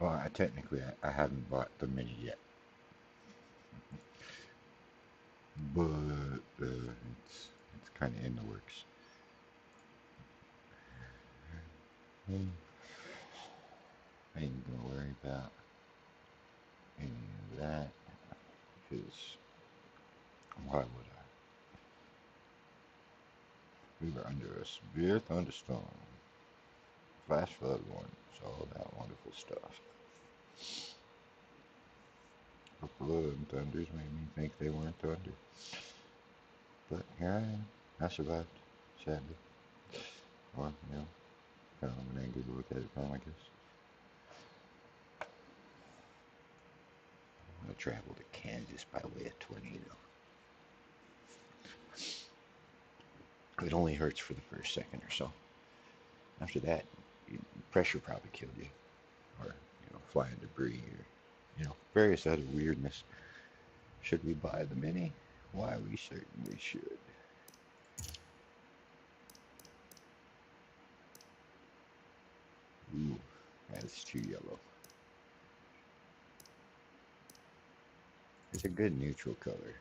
Well, technically, I haven't bought the Mini yet, but it's kind of in the works. I ain't gonna worry about any of that because why would I? We were under a severe thunderstorm, flash flood warnings, all that wonderful stuff. The flood and thunders made me think they weren't thunder, but here I am. I survived, sadly. Or, kind of an angry look at it now, I guess. I'm gonna travel to Kansas by way of tornado. It only hurts for the first second or so. After that, pressure probably killed you, or flying debris, or various other weirdness. Should we buy the Mini? Why, we certainly should. Ooh, that's too yellow. It's a good neutral color.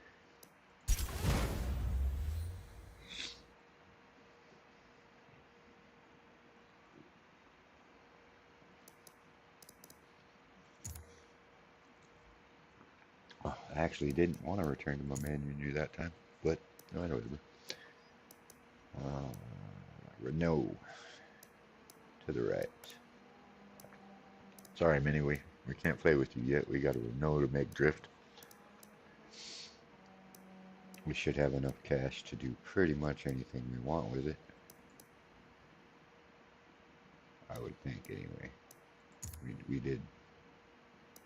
Oh, I actually didn't want to return to my main menu that time, but whatever. Uh, Renault to the right. Sorry, Mini, we can't play with you yet. We got a Renault to make drift. We should have enough cash to do pretty much anything we want with it. I would think, anyway. We did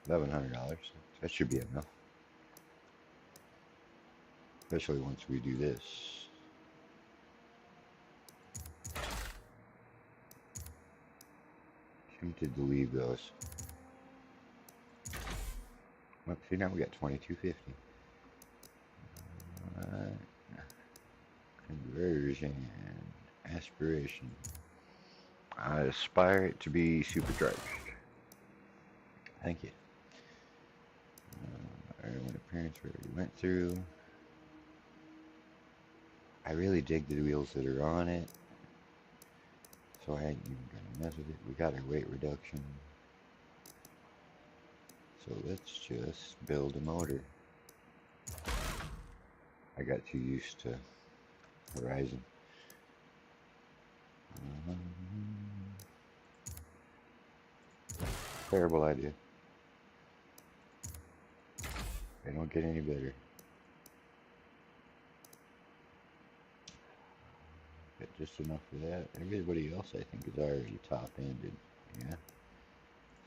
$1,100. That should be enough. Especially once we do this. Tempted to leave those. Well, see, now we got 2250. Conversion. Aspiration. I aspire it to be supercharged. Thank you. Everyone appearance we already went through. I really dig the wheels that are on it, so I ain't even gonna mess with it. We got our weight reduction, so let's just build a motor. I got too used to Horizon. Terrible idea. They don't get any better. Got just enough for that. Everybody else, I think, is already top-ended. Yeah.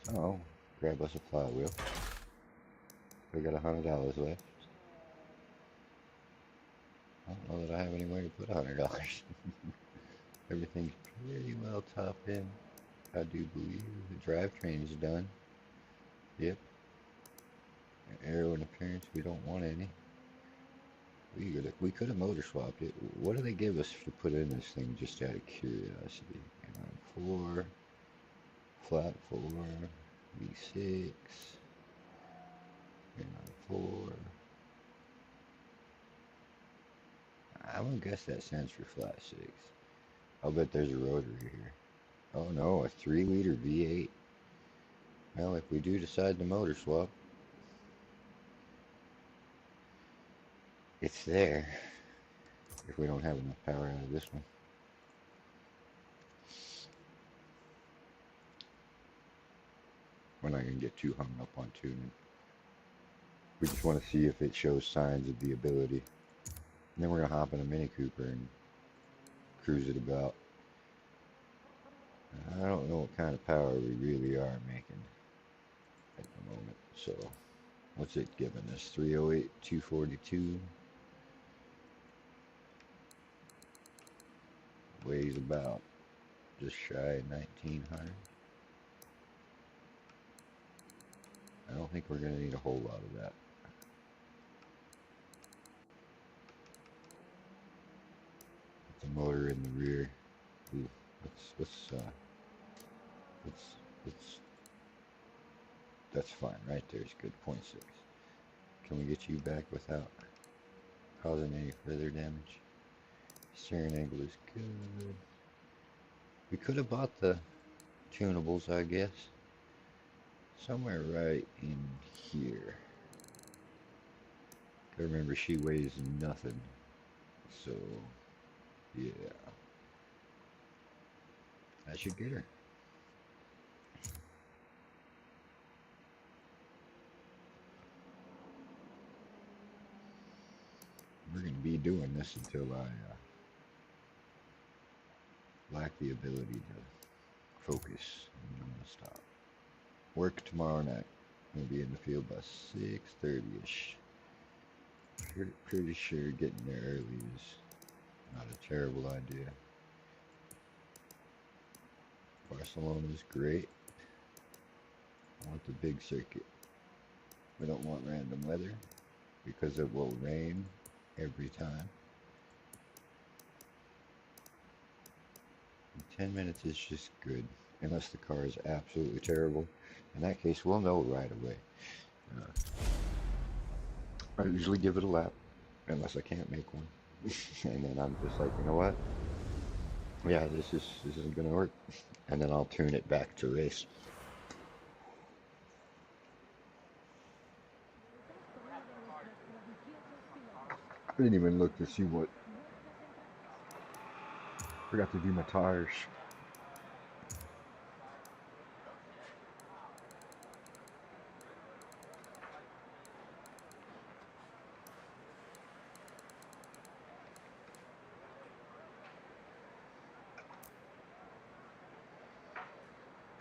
So, grab us a flywheel. Still got $100 left. I don't know that I have anywhere to put $100. Everything's pretty well top-end. I do believe the drivetrain is done. Yep. Aero and appearance, we don't want any. We could have motor swapped it. What do they give us to put in this thing, just out of curiosity? Inline 4, flat 4, V6, inline 4. I'm gonna guess that stands for flat 6. I'll bet there's a rotary here. Oh no, a 3-liter V8. Well, if we do decide to motor swap, it's there. If we don't have enough power out of this one. We're not going to get too hung up on tuning. We just want to see if it shows signs of the ability. And then we're going to hop in a Mini Cooper and cruise it about. I don't know what kind of power we really are making at the moment. So, what's it giving us? 308, 242. Weighs about just shy of 1900. I don't think we're going to need a whole lot of that. The motor in the rear. Ooh, let's That's fine. Right there's good. .6. Can we get you back without causing any further damage? Steering angle is good. We could have bought the tunables, I guess. Somewhere right in here. I remember she weighs nothing. So, yeah. I should get her. We're going to be doing this until I lack the ability to focus. I'm going to stop. Work tomorrow night. I'm going to be in the field by 6:30ish. Pretty sure getting there early is not a terrible idea. Barcelona's great. I want the big circuit. We don't want random weather because it will rain every time. 10 minutes is just good, unless the car is absolutely terrible. In that case, we'll know right away. I usually give it a lap, unless I can't make one. And then I'm just like, you know what? Yeah, this isn't gonna work. And then I'll tune it back to race. I didn't even look to see what. Forgot to do my tires.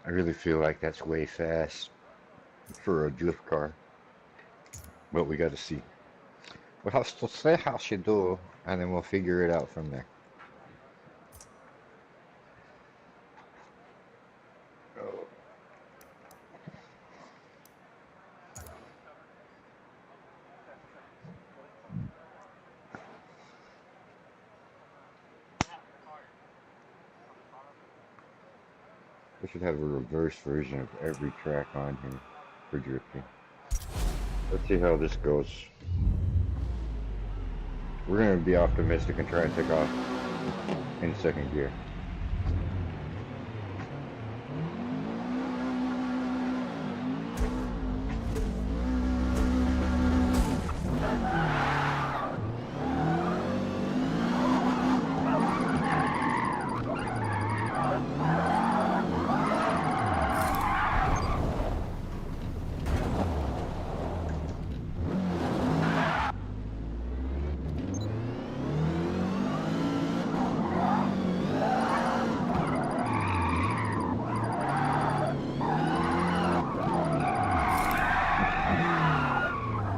I really feel like that's way fast for a drift car. But we gotta see. We'll have to see how she do, and then we'll figure it out from there. Oh. We should have a reverse version of every track on here for drifting. Let's see how this goes. We're going to be optimistic and try and take off in second gear.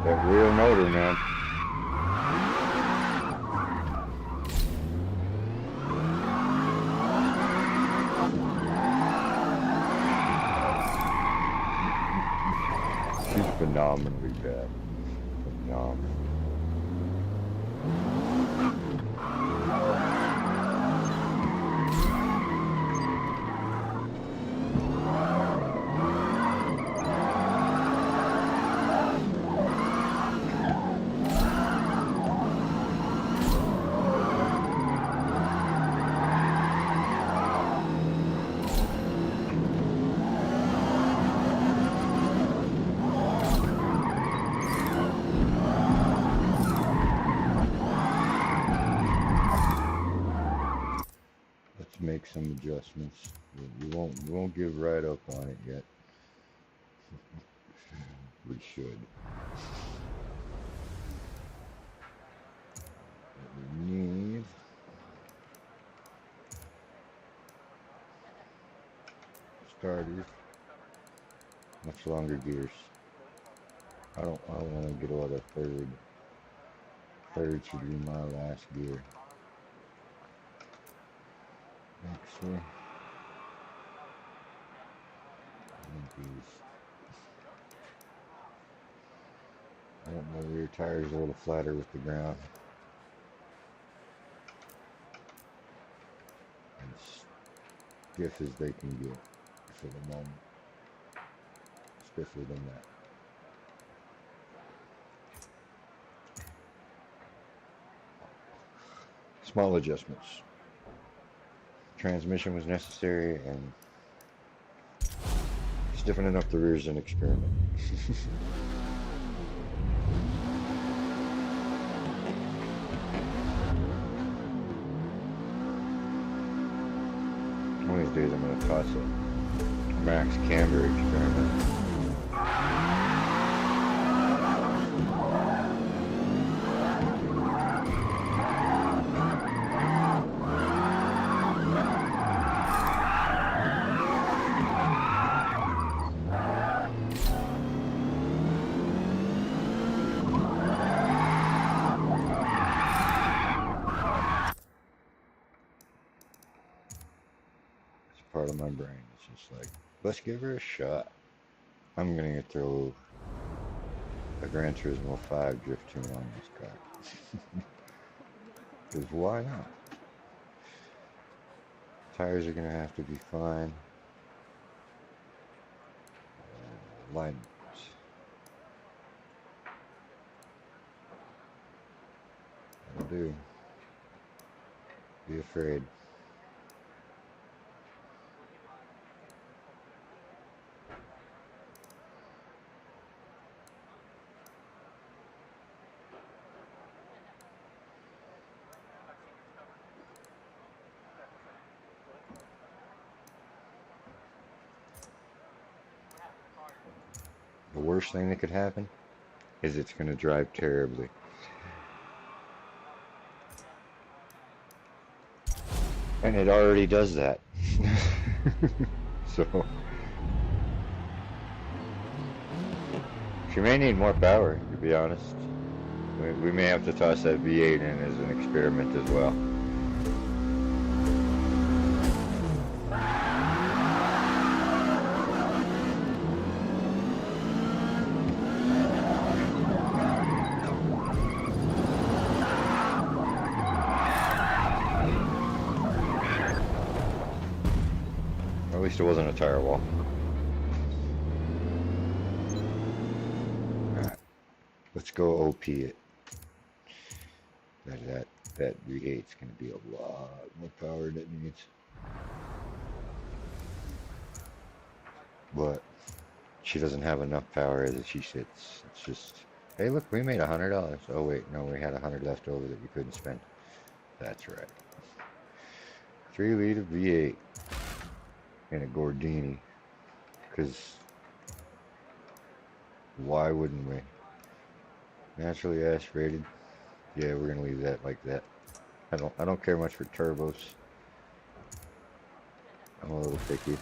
That real motor, man. She's phenomenally bad. Phenomenal. Make some adjustments. We won't give right up on it yet. We should. What we need starters, much longer gears. I don't want to get all the third. Third should be my last gear. Actually, I don't know, rear tires are a little flatter with the ground. As stiff as they can get for the moment. swifter than that. Small adjustments. Transmission was necessary, and stiffening enough the rear is an experiment. One of these days I'm going to toss a max camber experiment. Part of my brain. It's just like, let's give her a shot. I'm gonna throw a Gran Turismo 5 drift tune on this car. Because why not? Tires are gonna have to be fine. Alignments. That'll do. Be afraid. The worst thing that could happen is it's going to drive terribly. And it already does that. So she may need more power, to be honest. We may have to toss that V8 in as an experiment as well. At least it wasn't a tire wall. Alright, let's go OP it. That V8's going to be a lot more power than it needs. But she doesn't have enough power as she sits. It's just, hey look, we made $100. Oh wait, no, we had $100 left over that we couldn't spend. That's right. 3-liter V8 in a Gordini, because why wouldn't we? Naturally aspirated. Yeah, we're gonna leave that like that. I don't care much for turbos. I'm a little picky.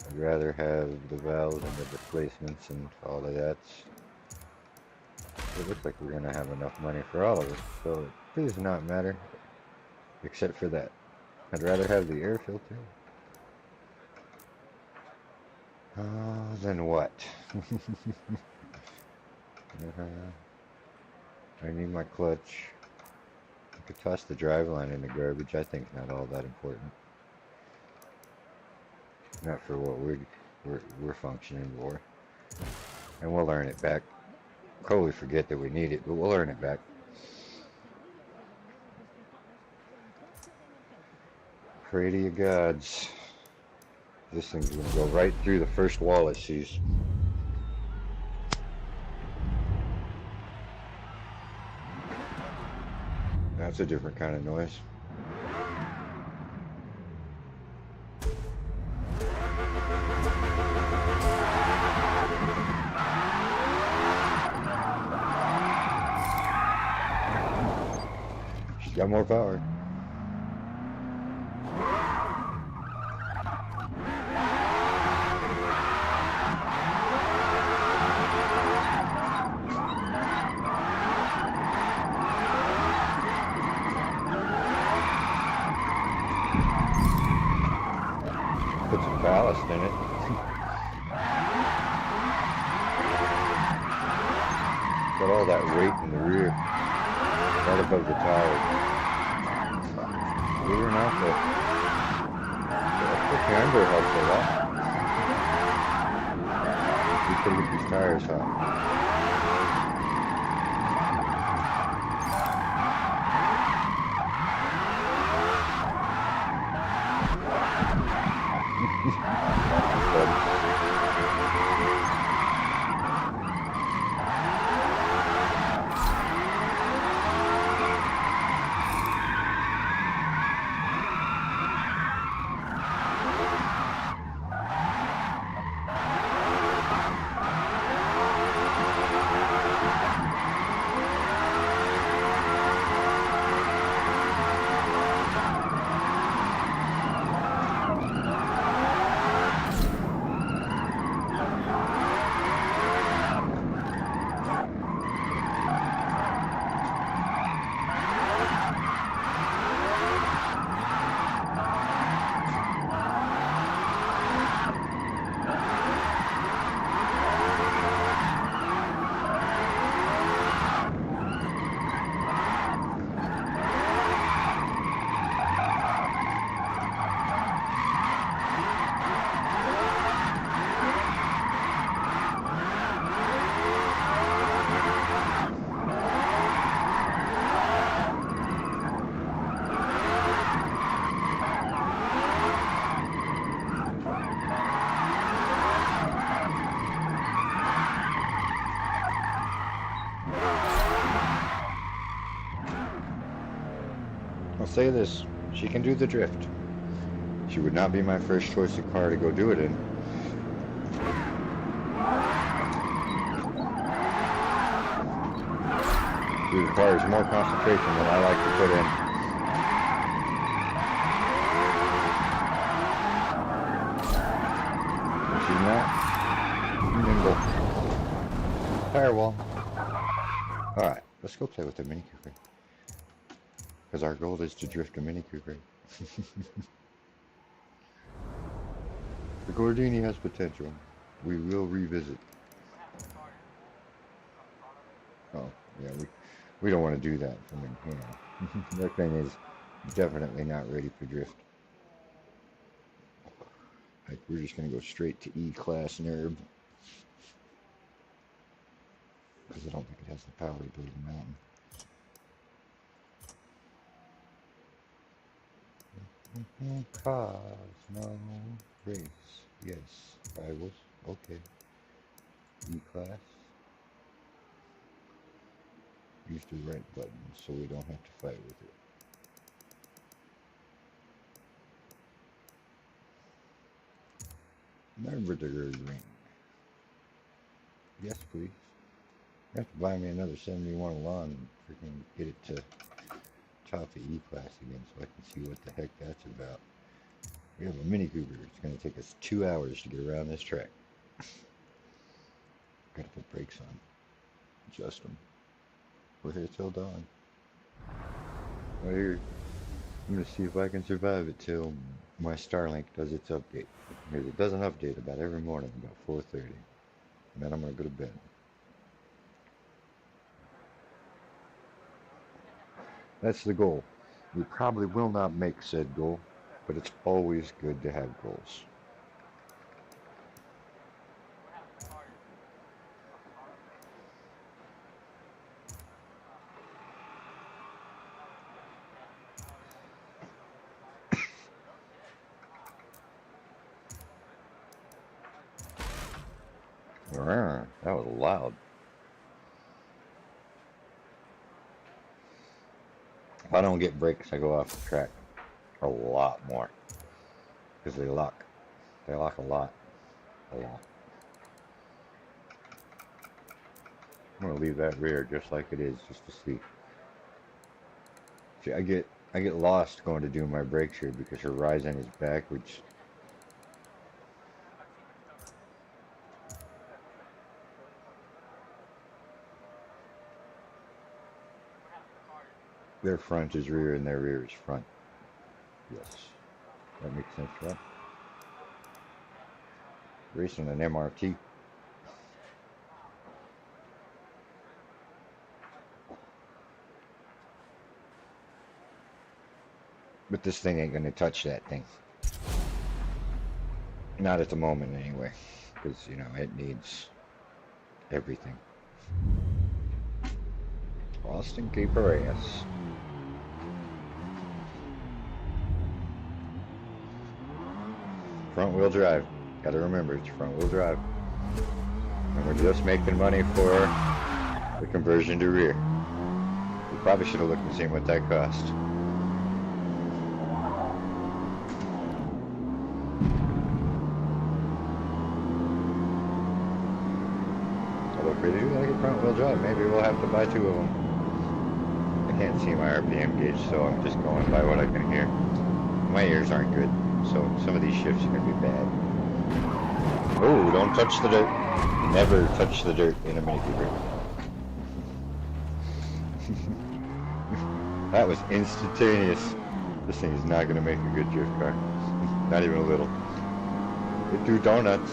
I'd rather have the valves and the replacements and all of that. It looks like we're gonna have enough money for all of it, so it does not matter, except for that. I'd rather have the air filter. Then what? I need my clutch. I could toss the driveline in the garbage. I think not all that important. Not for what we're functioning for. And we'll earn it back. Totally forget that we need it, but we'll earn it back. Pray to your gods. This thing's gonna go right through the first wall it sees. That's a different kind of noise. She's got more power. Put some ballast in it. Got all that weight in the rear, right above the tires. believe it or not, the camber helps a lot. We could get these tires hot. I'll say this, she can do the drift. She would not be my first choice of car to go do it in. It requires more concentration than I like to put in. And she's not nimble. Tire wall. Alright, let's go play with the Mini Cooper. Because our goal is to drift a Mini Cooper. The Gordini has potential. We will revisit. Oh, yeah, we don't want to do that. I mean, you know, that thing is definitely not ready for drift. Like, we're just going to go straight to E-Class NERB. Because I don't think it has the power to build a mountain. Cosmo race. Yes, rivals. Okay. E-Class. Use the right button so we don't have to fight with it. Nürburgring. Yes, please. You have to buy me another 71 lawn and freaking get it to top of E-Class again so I can see what the heck that's about. We have a Mini Cooper. It's going to take us 2 hours to get around this track. Got to put brakes on. Adjust them. We're here till dawn. Right here. I'm going to see if I can survive it till my Starlink does its update. Because it does an update about every morning, about 4:30. And then I'm going to go to bed. That's the goal. We probably will not make said goal, but it's always good to have goals. That was loud. If I don't get brakes, I go off the track a lot more. Because they lock. They lock a lot. A lot. I'm going to leave that rear just like it is, just to see. See, I get lost going to do my brakes here because horizon is backwards. Their front is rear and their rear is front. Yes. That makes sense, right? Racing an MRT. But this thing ain't gonna touch that thing. Not at the moment anyway. Because, you know, it needs everything. Austin Caperas. Front wheel drive. Gotta remember, it's front wheel drive. And we're just making money for the conversion to rear. We probably should have looked and seen what that cost. Although if we do like a front wheel drive, maybe we'll have to buy 2 of them. I can't see my RPM gauge, so I'm just going by what I can hear. My ears aren't good, so some of these shifts are going to be bad. Oh, don't touch the dirt. Never touch the dirt in a Mini Cooper. That was instantaneous. This thing is not going to make a good drift car. Not even a little. It do donuts.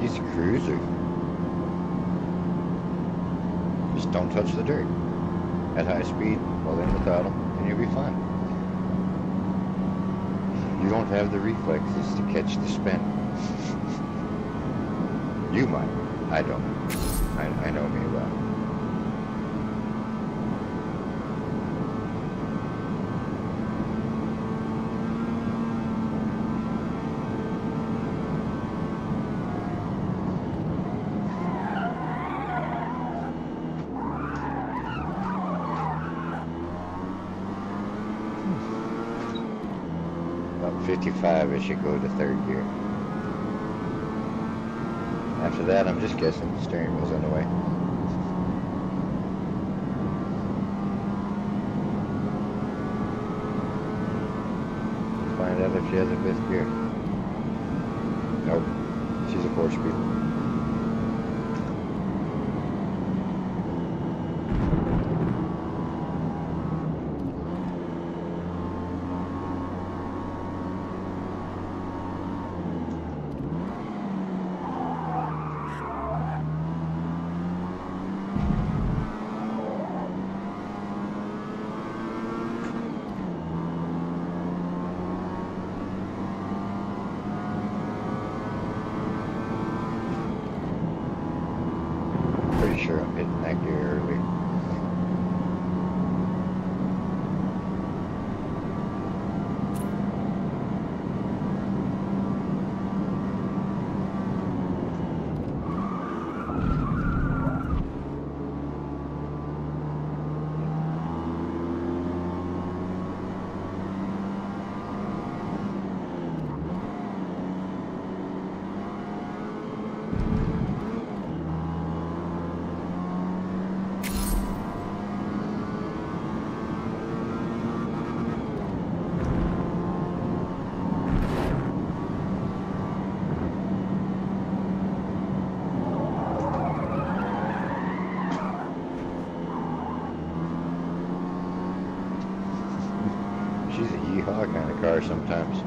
She's a cruiser. Just don't touch the dirt. At high speed, hold in the throttle, and you'll be fine. You don't have the reflexes to catch the spin. You might. I don't. I know me well. About 55, I should go to 3rd gear. After that, I'm just guessing the steering wheel's on the way. Let's find out if she has a 5th gear. Nope. She's a 4-speed. Pretty sure I'm hitting that gear early. She's a yeehaw kind of car sometimes.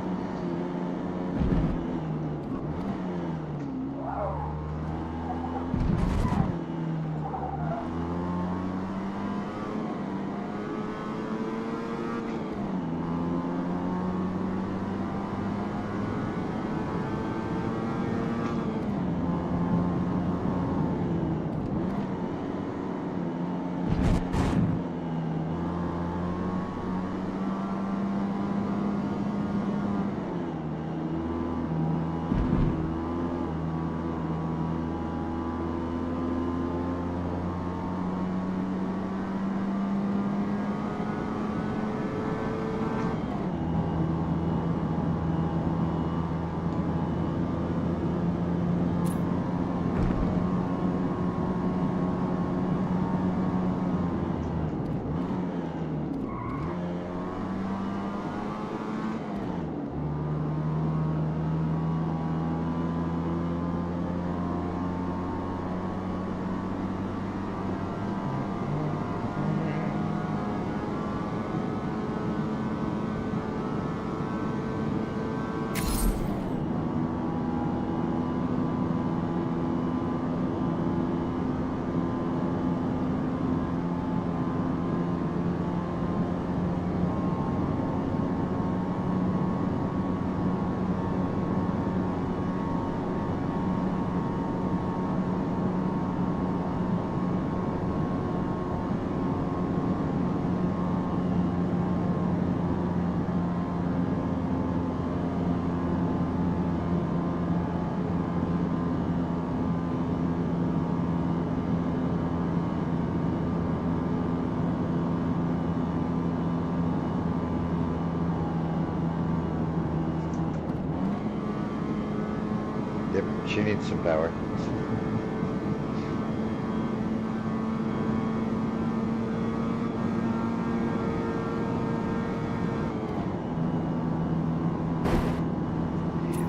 She needs some power.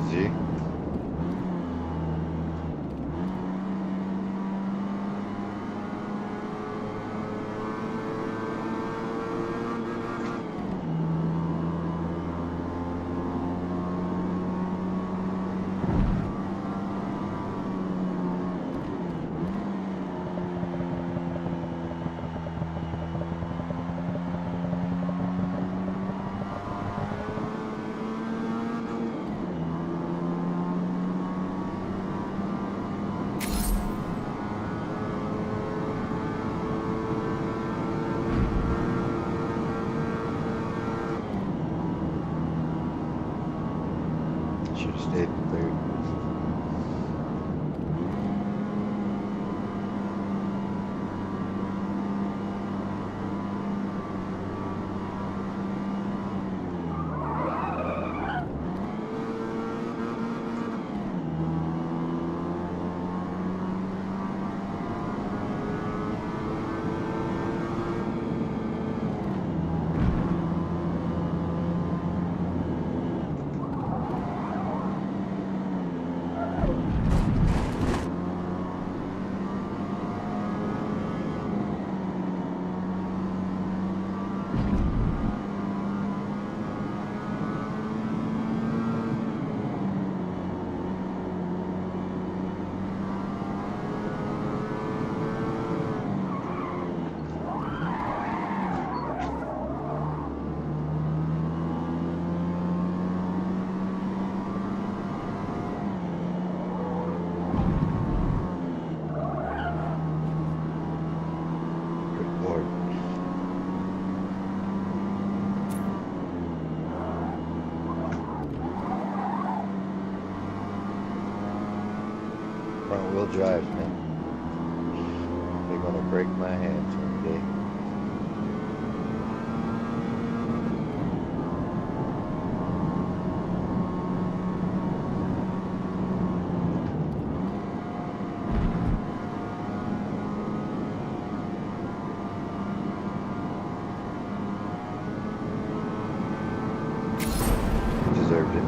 Easy. Should have stayed in third. Front wheel drive, man. They're gonna break my hands one day. Deserved it.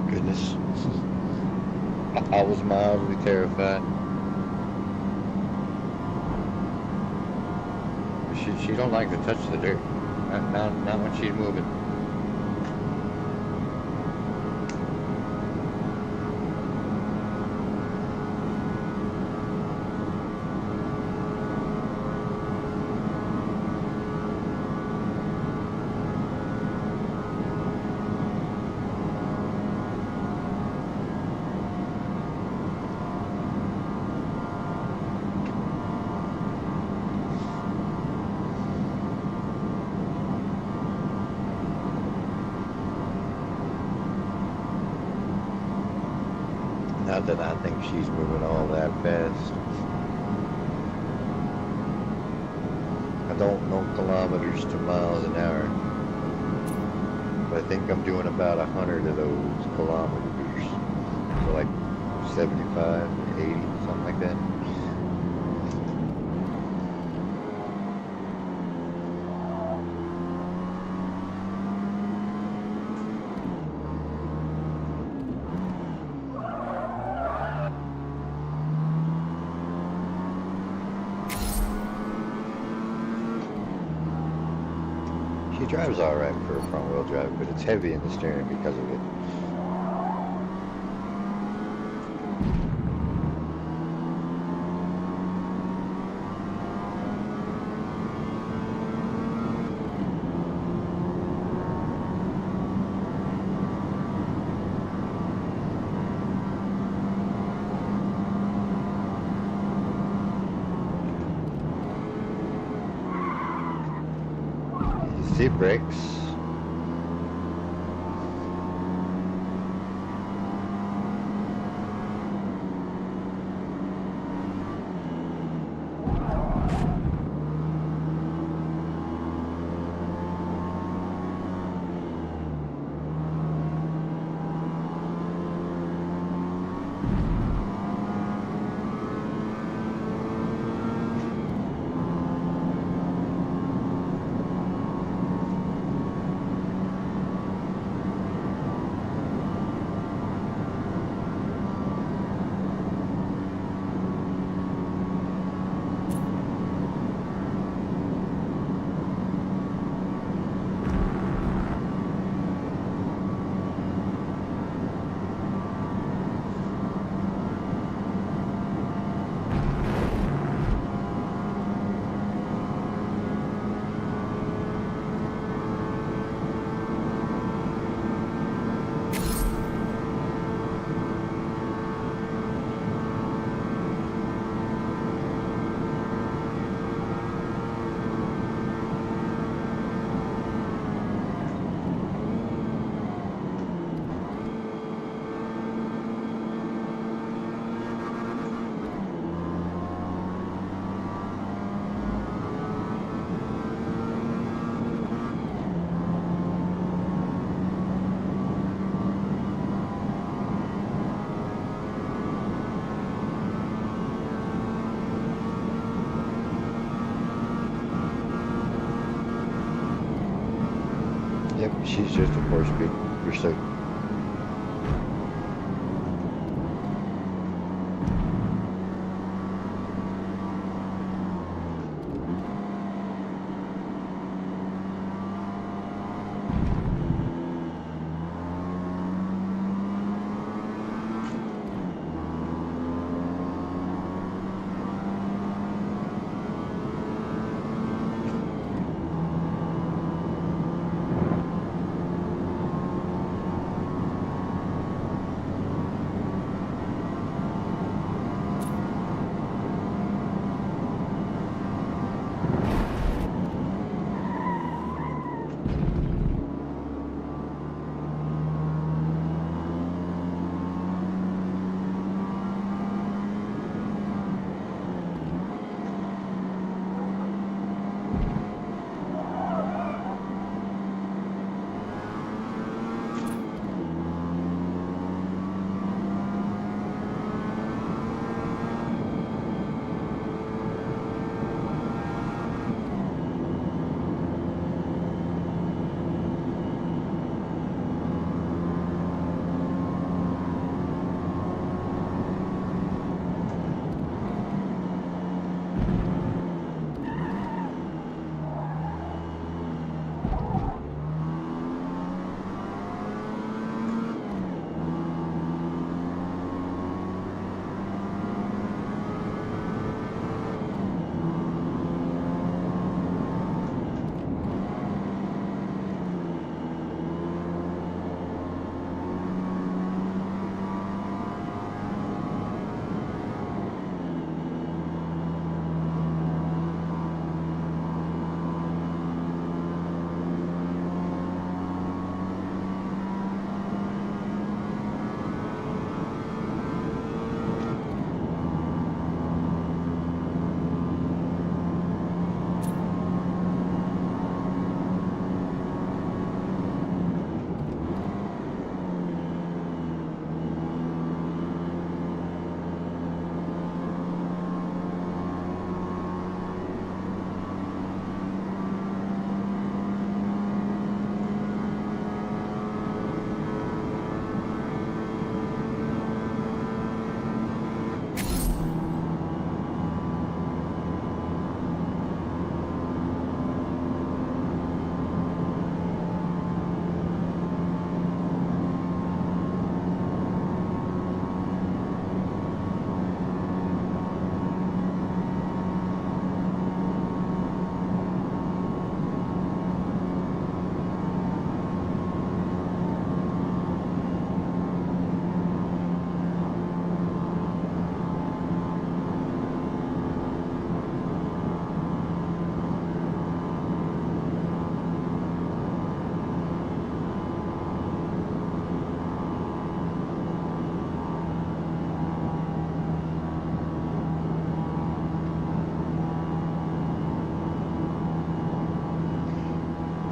Goodness. I was mildly terrified. She don't like to touch the dirt. Not when she's moving. Not that I think she's moving all that fast. I don't know kilometers to miles an hour, but I think I'm doing about 100 of those kilometers. So like 75, 80, something like that. drives alright for a front wheel drive, but it's heavy in the steering because of it. Easy brakes. Yep, she's just a 4-speed pursuit.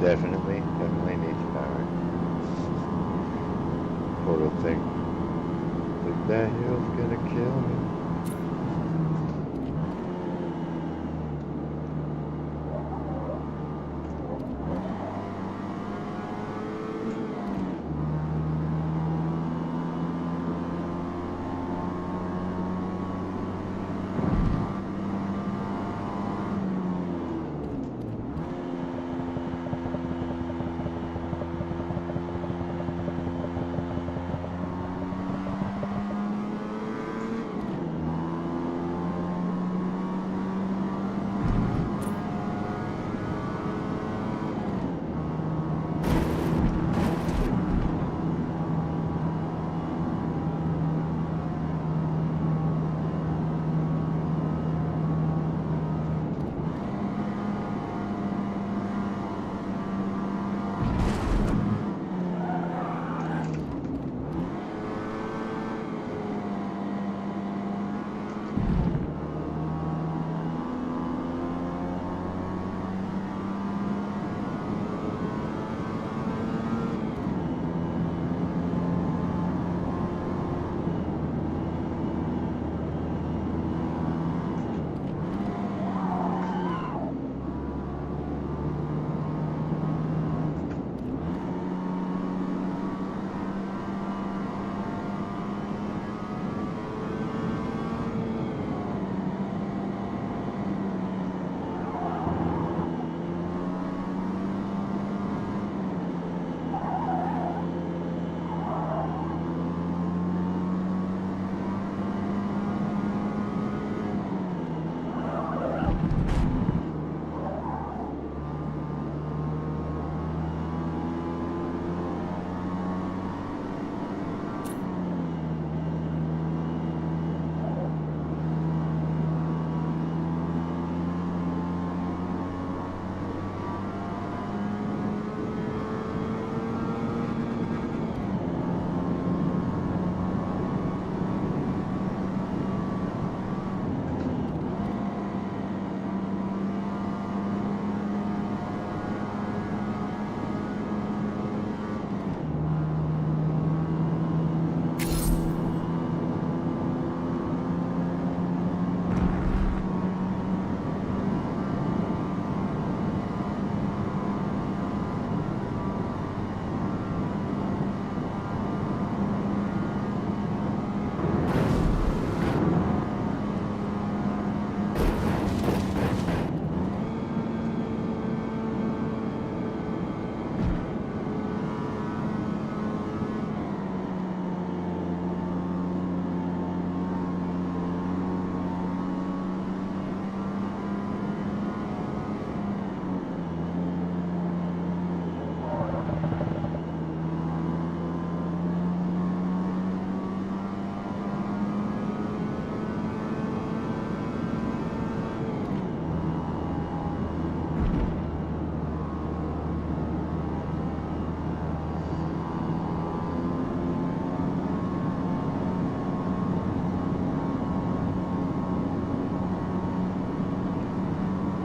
definitely needs power. Poor little thing. Like that hill's gonna kill me.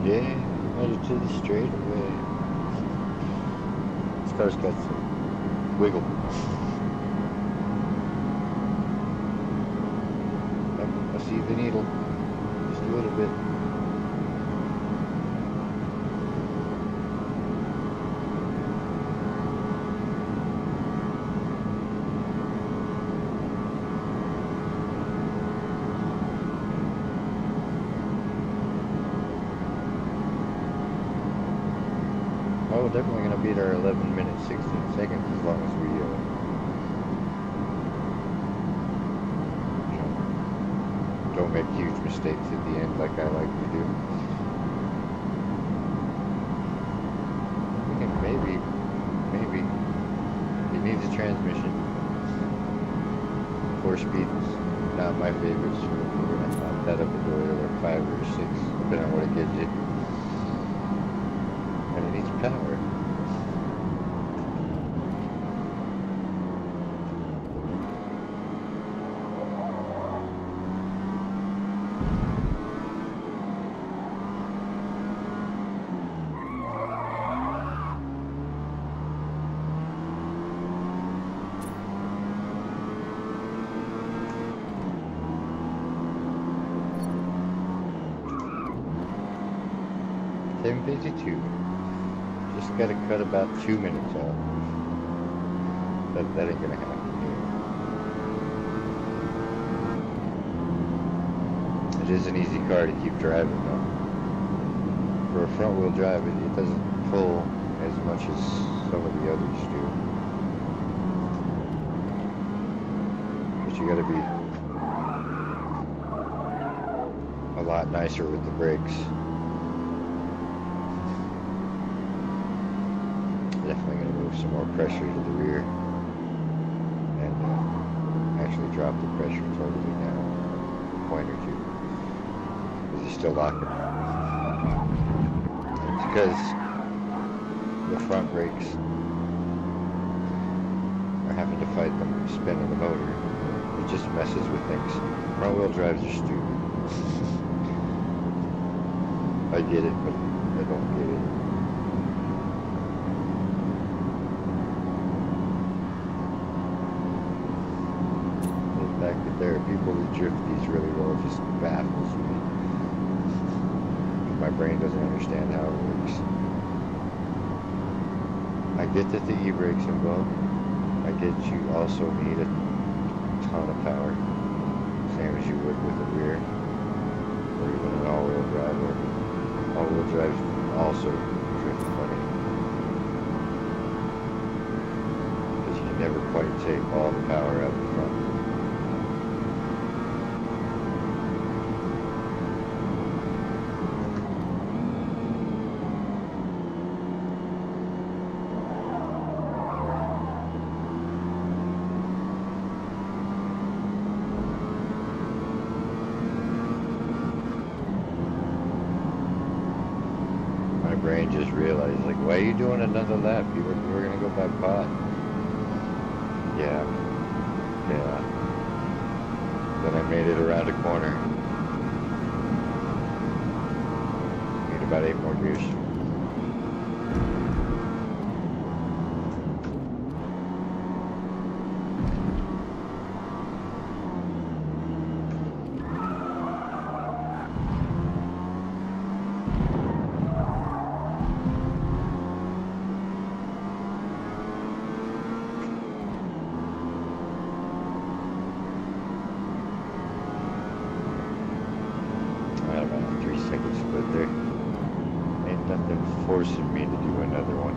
Yeah, headed to the straightaway. This car's got some wiggle. I see the needle, just a little bit. Oh, definitely going to beat our 11 minutes 16 seconds as long as we don't make huge mistakes at the end like I like to do. We can maybe, it needs a transmission. 4-speed is not my favorite, so we're going to top that up a door to like 5 or 6, depending on what it gives you. And it needs power. 10:52. Just gotta cut about 2 minutes off. That ain't gonna happen here. It is an easy car to keep driving though. For a front wheel drive, it doesn't pull as much as some of the others do. But you gotta be a lot nicer with the brakes. Definitely going to move some more pressure to the rear and actually drop the pressure totally down a point or two because you're still locking. It's because the front brakes are having to fight the spin of the motor. It just messes with things. Front wheel drives are stupid. I get it, but I don't get it. The fact that there are people who drift these really well just baffles me. My brain doesn't understand how it works. I get that the e-brake's involved. I get you also need a ton of power, same as you would with a rear, or even an all-wheel drive. All-wheel drives also drift funny, because you can never quite take all the power out of the front. Brain just realized, like, why are you doing another lap? You were gonna go by pot. Yeah. Then I made it around a corner. Need about 8 more gears. Forcing me to do another one.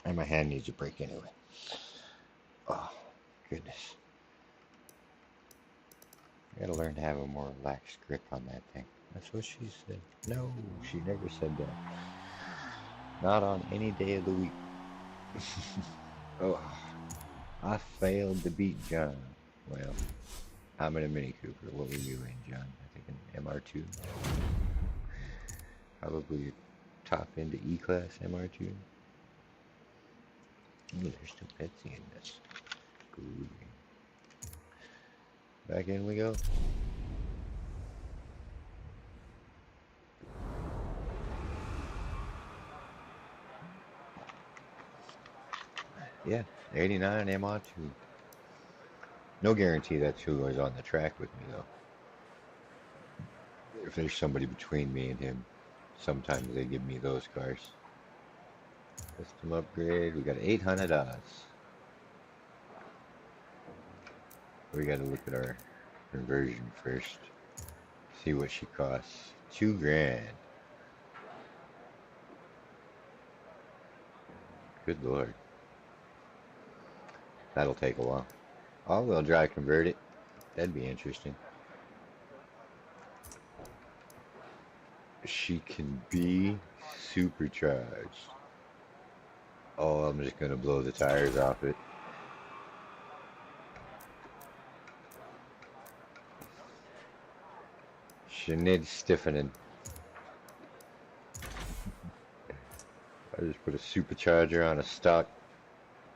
And my hand needs a break anyway. Oh, goodness. I gotta learn to have a more relaxed grip on that thing. That's what she said. No, she never said that. Not on any day of the week. Oh, I failed to beat John. Well, I'm in a Mini Cooper. What were you in, John? I think an MR2. Probably top into E-Class MR2. Ooh, there's some Pepsi in this. Good. Back in we go. Yeah, 89 MR2. No guarantee that's who was on the track with me, though. If there's somebody between me and him, sometimes they give me those cars. Custom upgrade, we got 800 odds. We got to look at our conversion first. See what she costs. $2,000. Good Lord. That'll take a while. All-wheel drive convert it. That'd be interesting. she can be supercharged. Oh, I'm just gonna blow the tires off it. She needs stiffening. I just put a supercharger on a stock.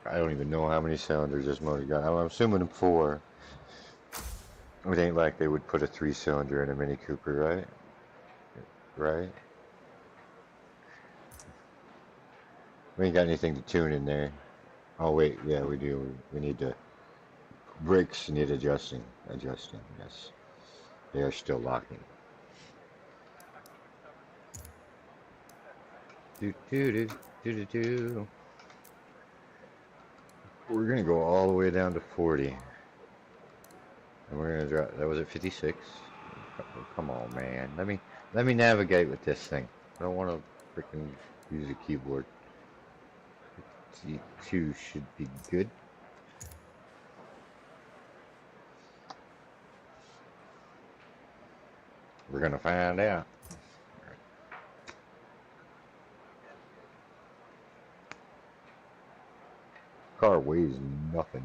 I don't even know how many cylinders this motor got. I'm assuming 4. It ain't like they would put a 3-cylinder in a Mini Cooper, right? Right? We ain't got anything to tune in there. Oh wait, yeah, we do. We need to. Brakes need adjusting. Adjusting, yes. They are still locking. Do do do do do do. We're gonna go all the way down to 40. And we're gonna drop. That was at 56. Come on, man. Let me navigate with this thing. I don't want to freaking use a keyboard. 52 should be good. We're gonna find out. Car weighs nothing.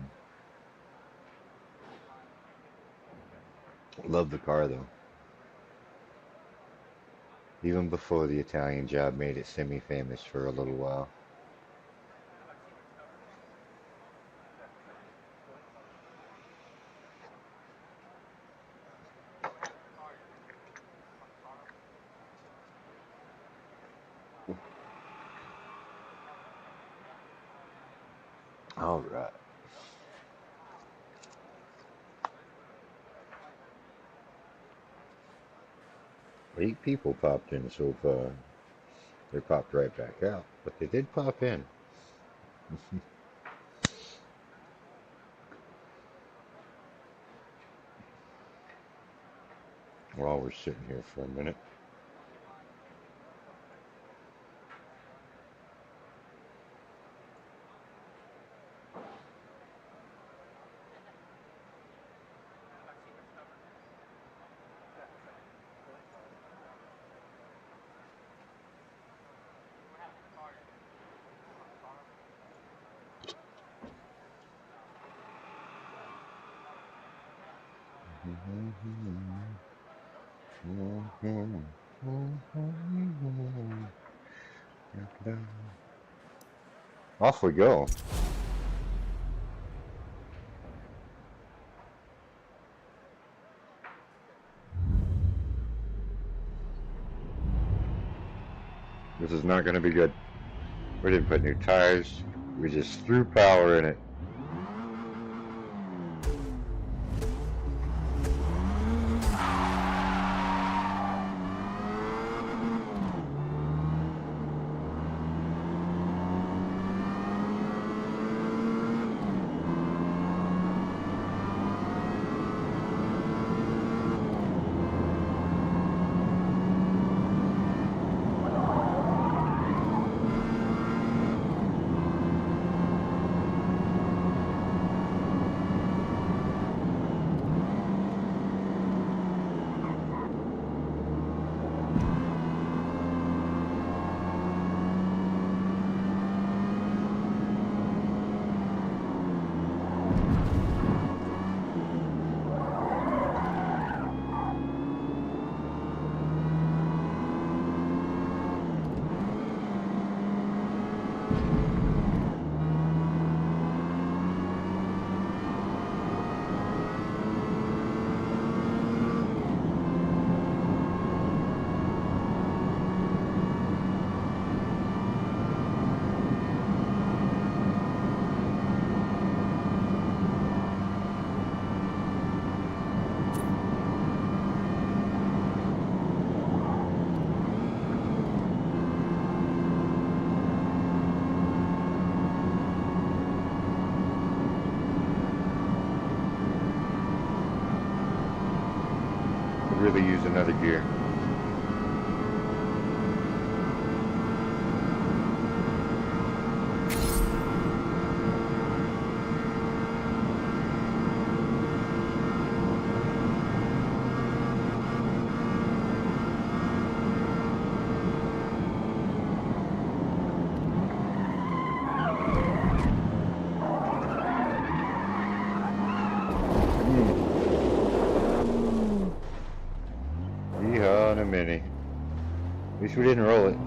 Love the car though. Even before the Italian job made it semi-famous for a little while. All right. 8 people popped in so far. They popped right back out, but they did pop in. While we're sitting here for a minute. Off we go. This is not going to be good. We didn't put new tires. We just threw power in it. Really use another gear. Yeehaw on a mini. At least we didn't roll it.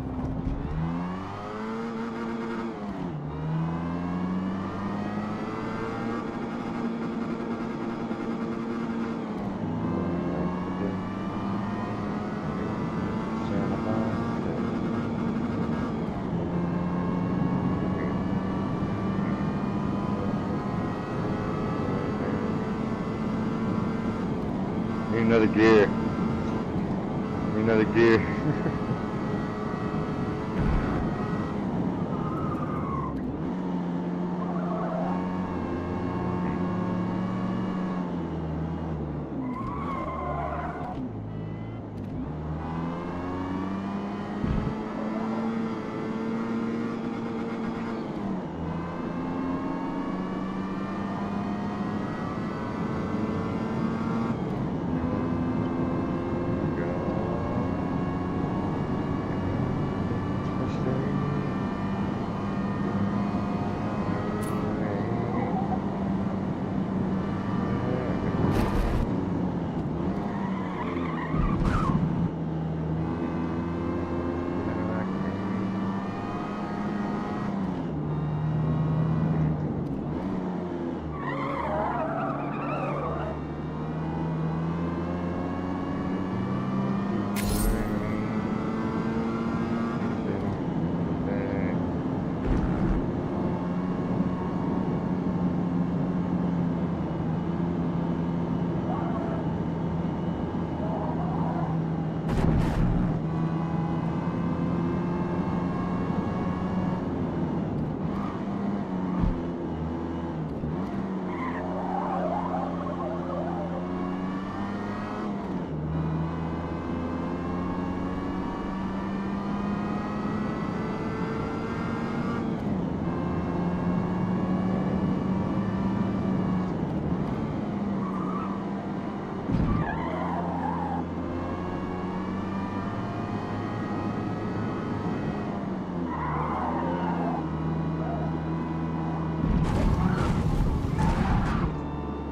Need another gear. Need another gear.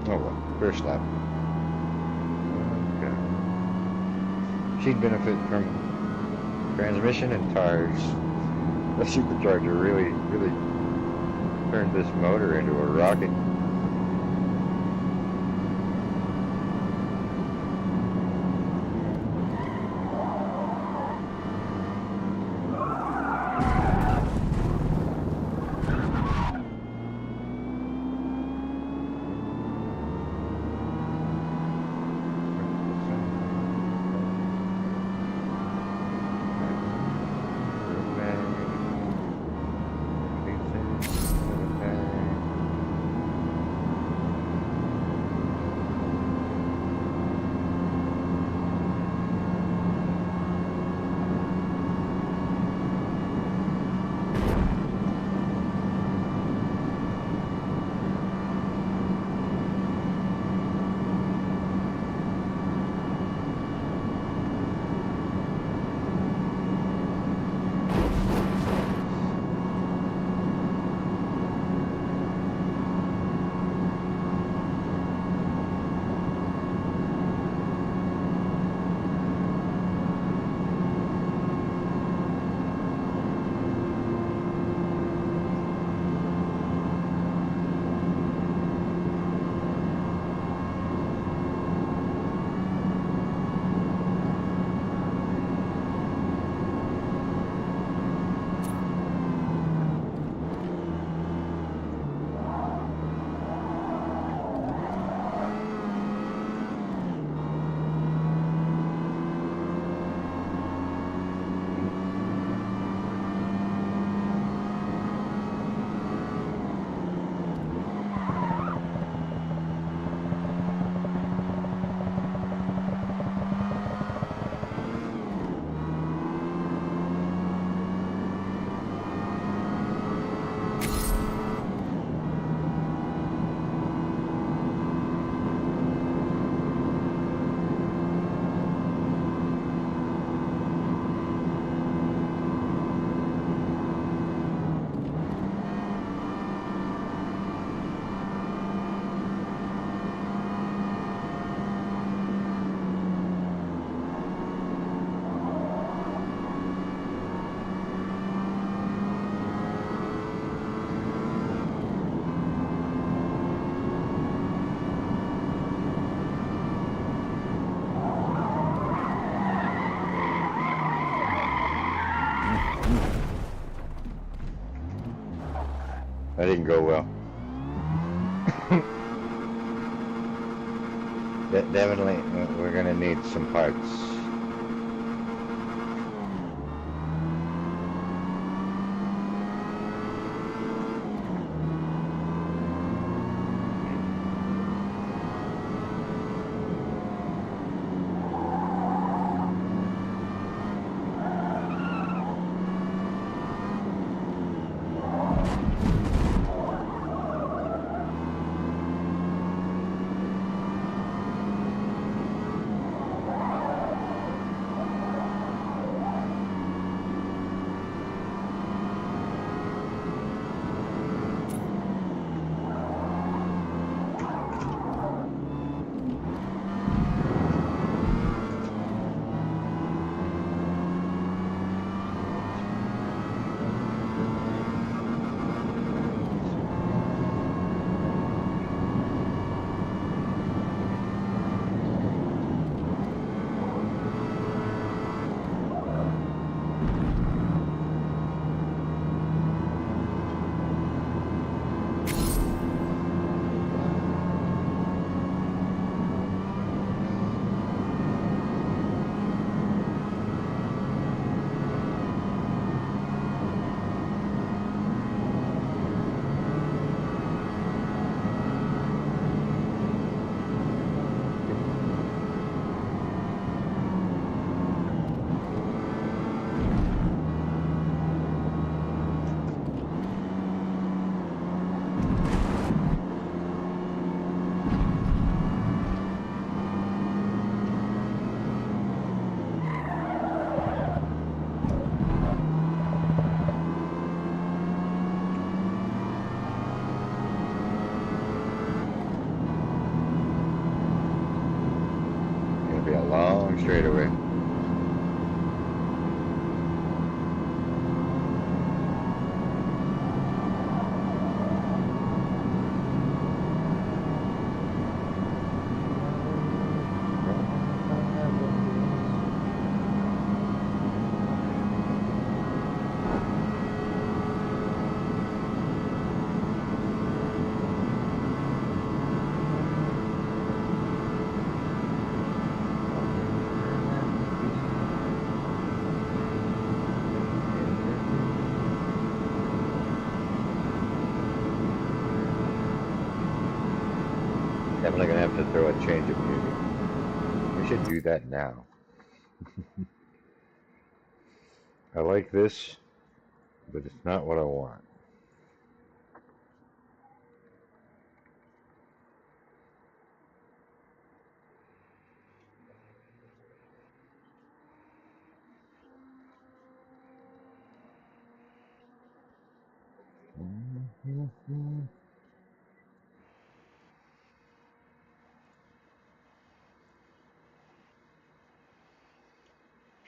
Oh well, first lap. Okay. She'd benefit from transmission and tires. The supercharger really turned this motor into a rocket. That didn't go well. Definitely, we're gonna need some parts. Be a long straightaway. Definitely gonna have to throw a change of music. We should do that now. I like this, but it's not what I want.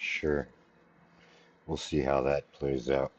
Sure. We'll see how that plays out.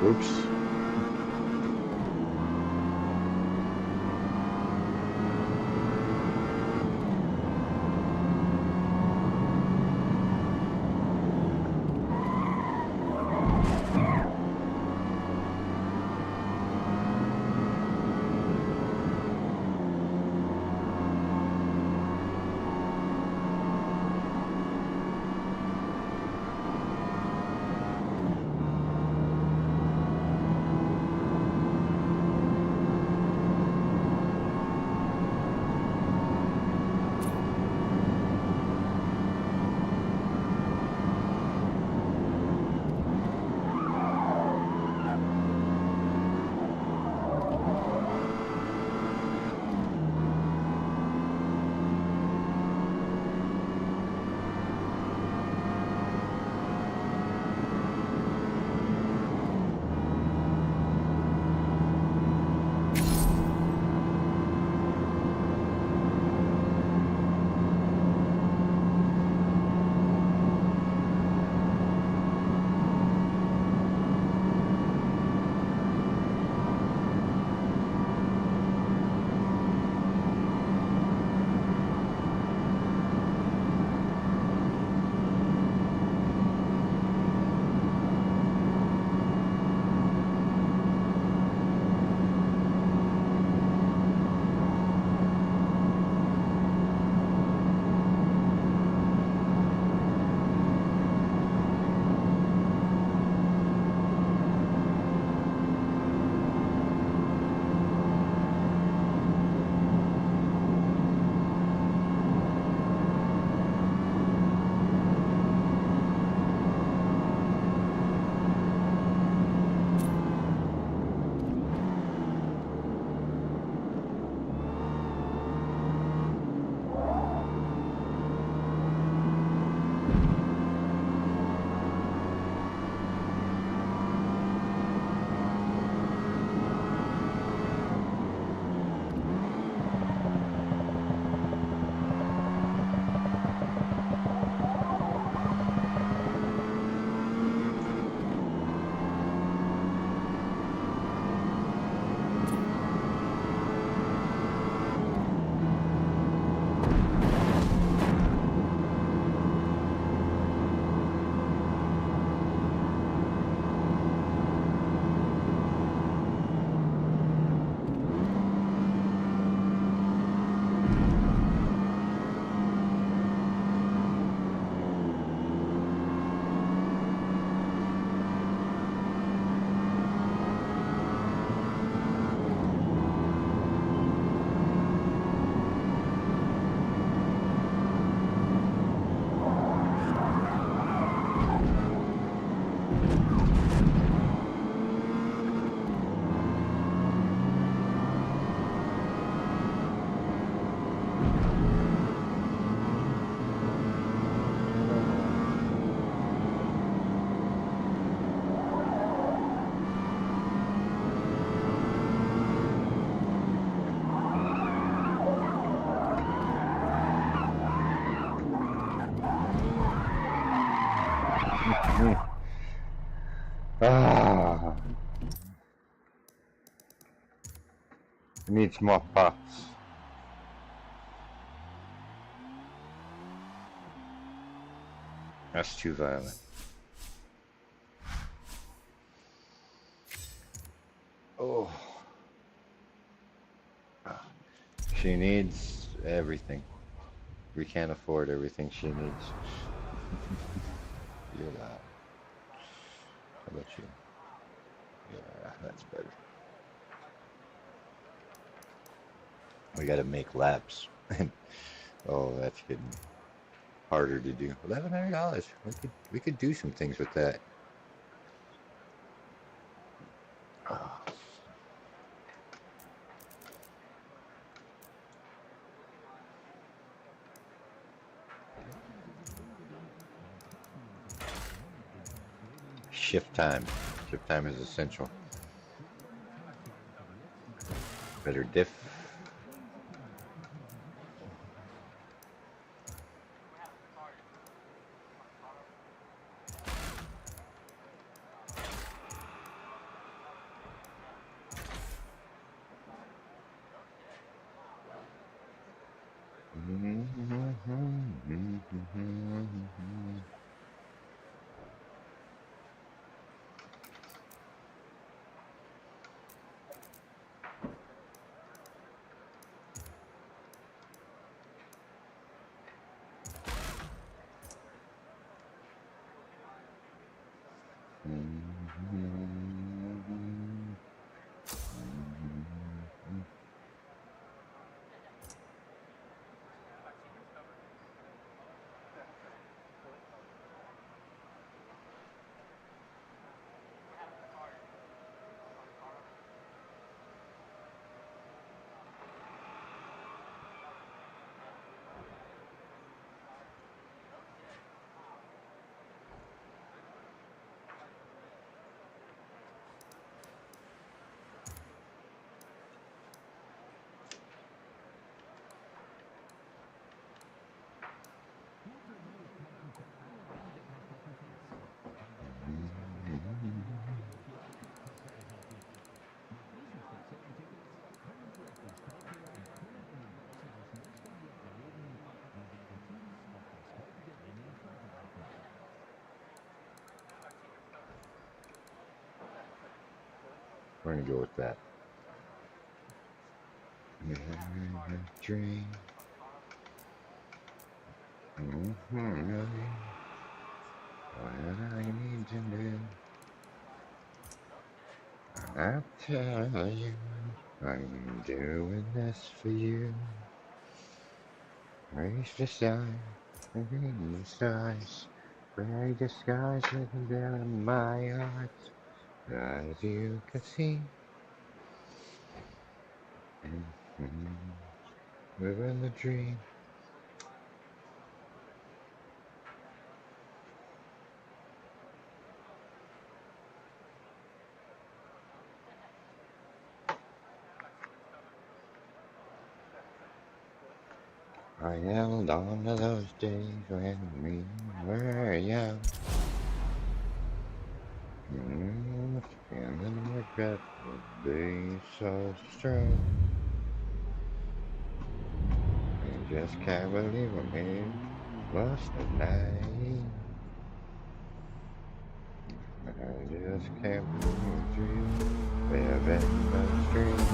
Oops. Ah, it needs more pots. That's too violent. Oh, she needs everything. We can't afford everything she needs. You're loud. How about you? Yeah, that's better. We got to make laps. Oh, that's getting harder to do. $1,100. We could do some things with that. Oh. Shift time. Shift time is essential. Better diff. We're gonna go with that. Dream. What I need to do, I'll tell you. I'm doing this for you. Raise the sun, green the skies, gray the skies looking down in my eyes. As you can see, living the dream. I held on to those days when we were young. Feeling regret would be so strong. I just can't believe I'm here, lost at night. I just can't believe you live in the street.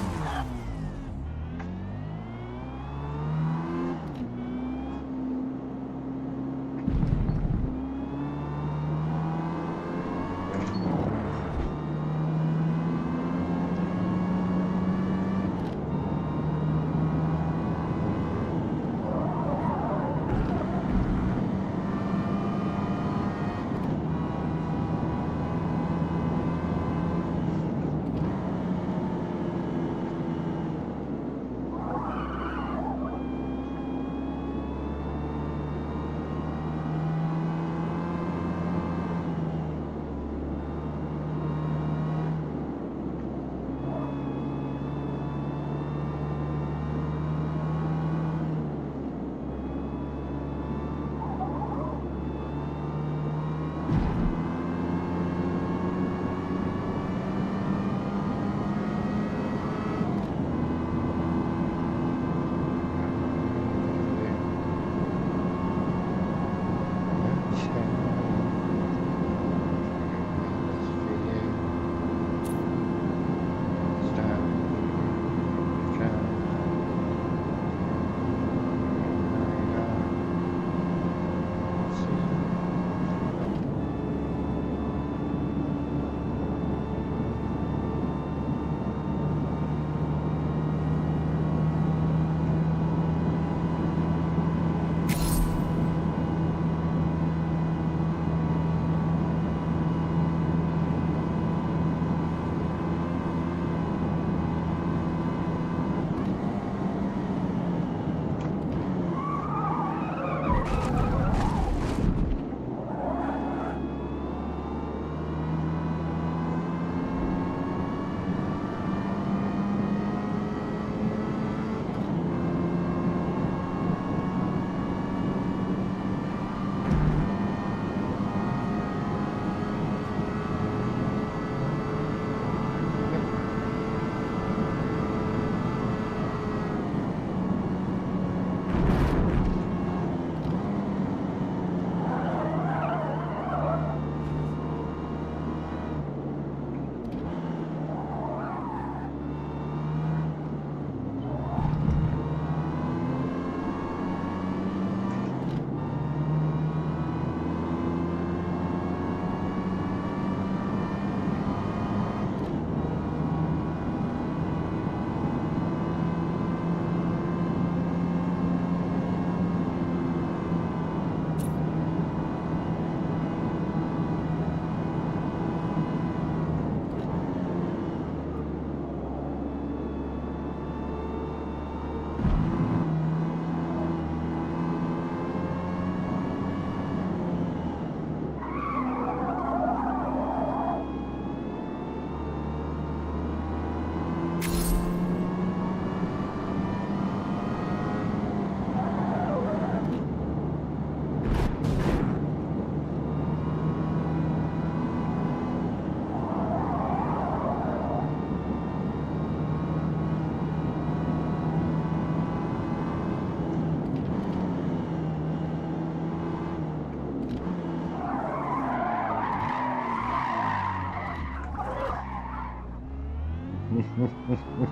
What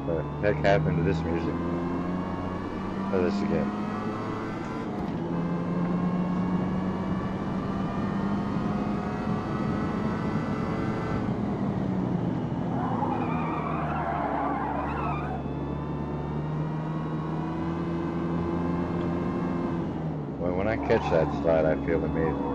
the heck happened to this music? Try this again. Well, when I catch that slide, I feel amazing.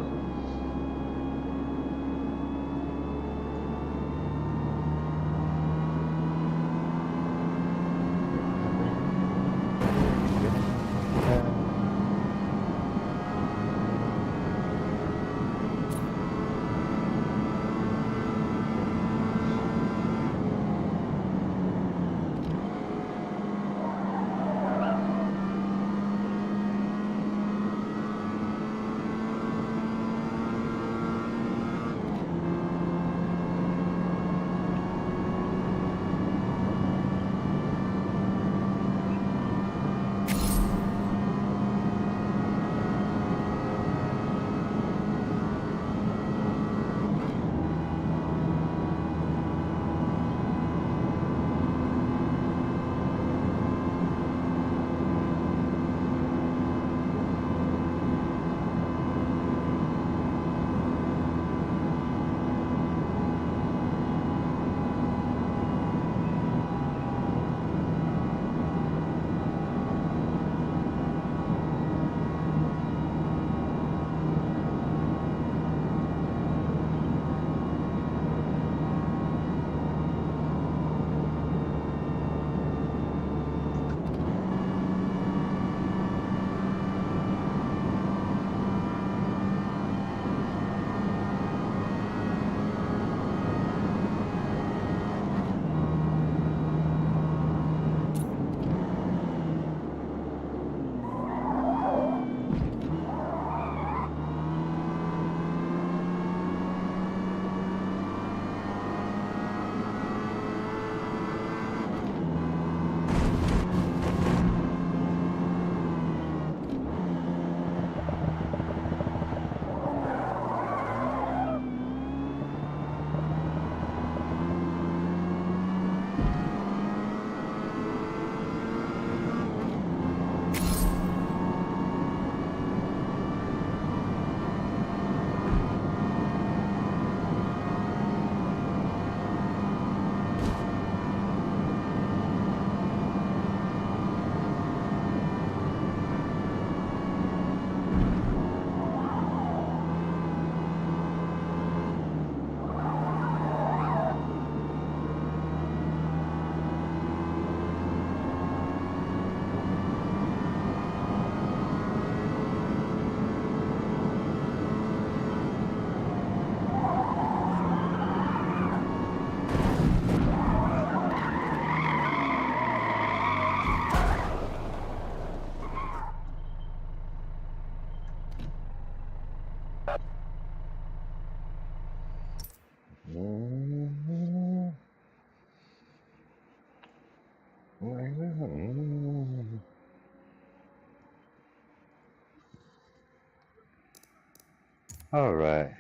All right.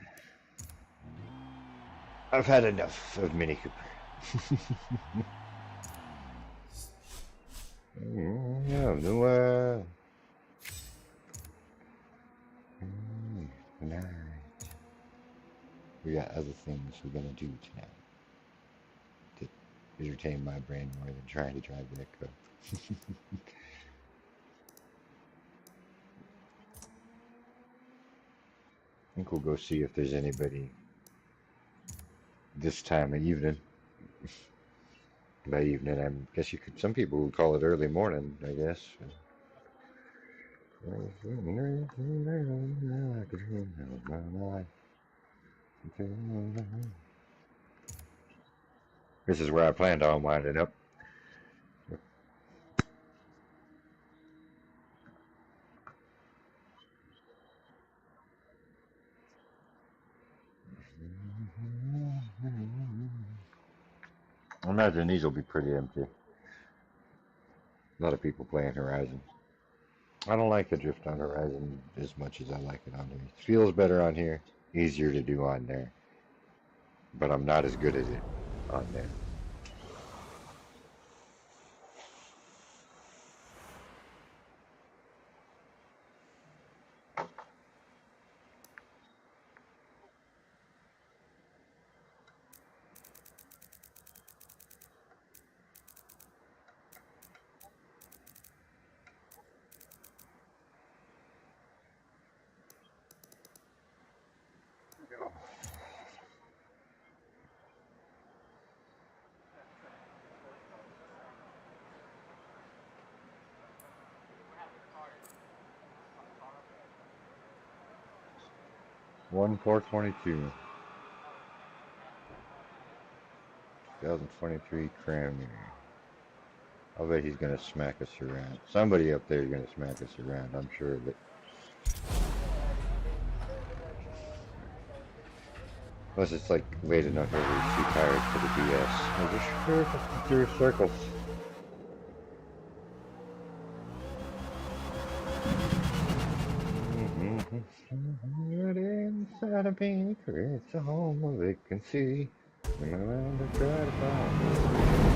I've had enough of Mini Cooper. Yeah, no, tonight. We got other things we're gonna do tonight to entertain my brain more than trying to drive that car. I think we'll go see if there's anybody this time of evening. By evening, I guess you could. Some people would call it early morning. I guess. This is where I planned on winding up. I imagine these will be pretty empty. A lot of people playing Horizon. I don't like the drift on Horizon as much as I like it on here. It feels better on here, easier to do on there, but I'm not as good at it on there. 1/4/22. 2023 Camry. I bet he's gonna smack us around. Somebody up there is gonna smack us around, I'm sure of it. Plus it's like late enough, everybody's too tired for the BS. We're just through circles. Inside of me creates a home of vacancy. And around to try to find.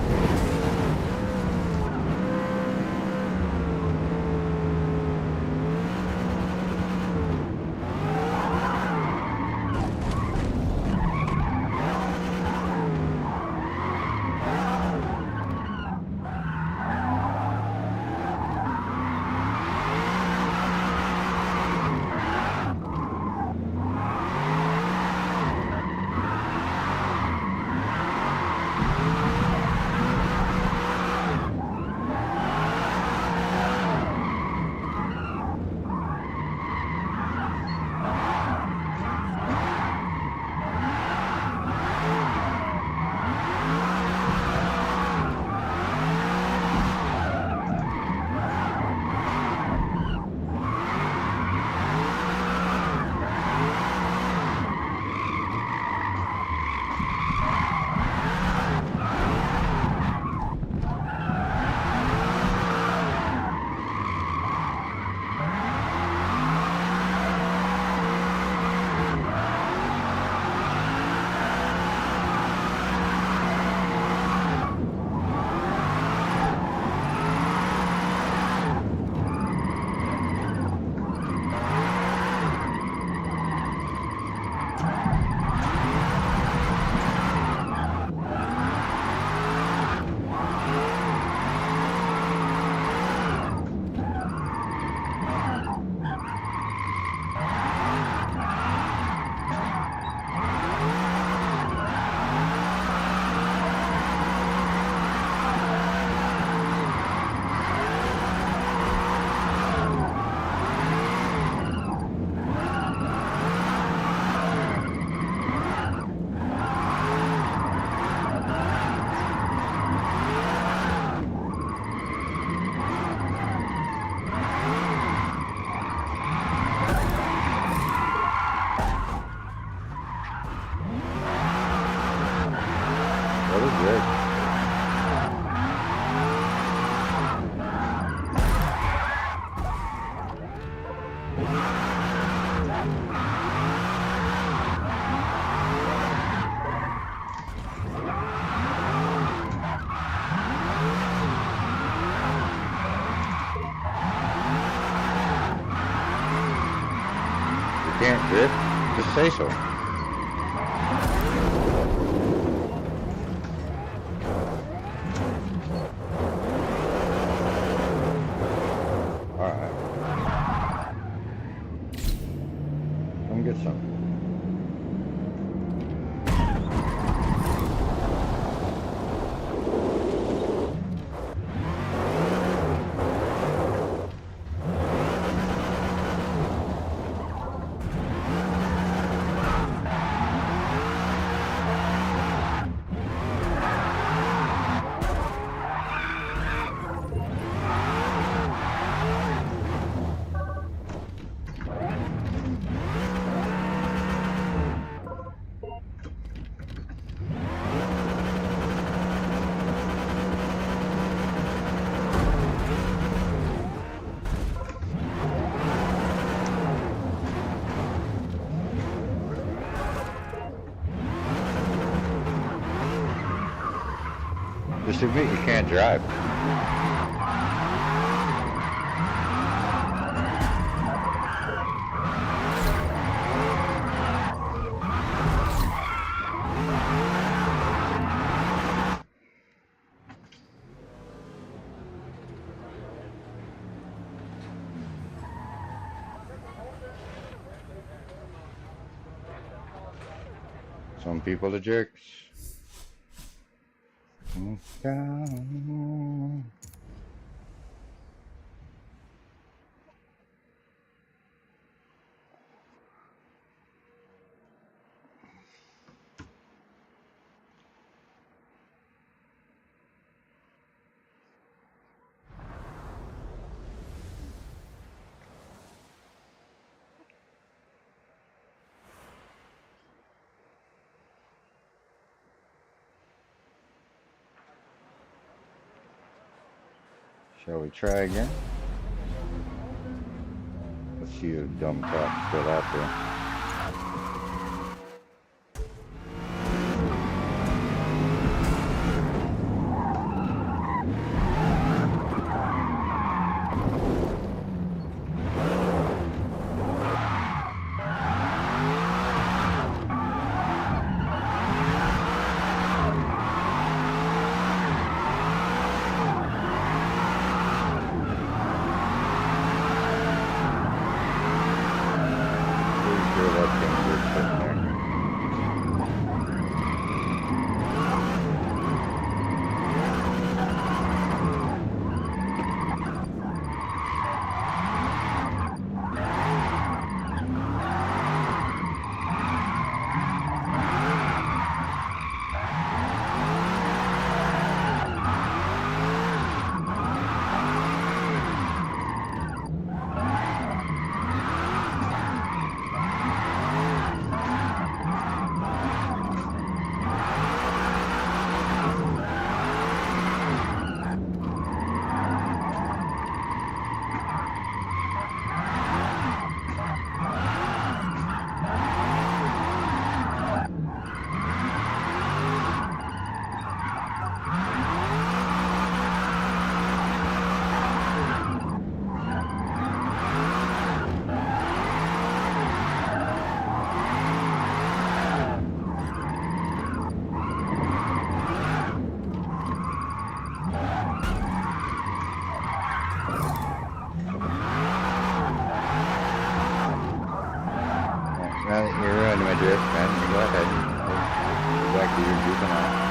Can't drift? Just say so. Alright. Come get some. Just admit you can't drive. Some people are jerks. Shall we try again? Let's see who dumb crap's still out there. Now that you're running my drift, man, go ahead. Go back to your juvenile.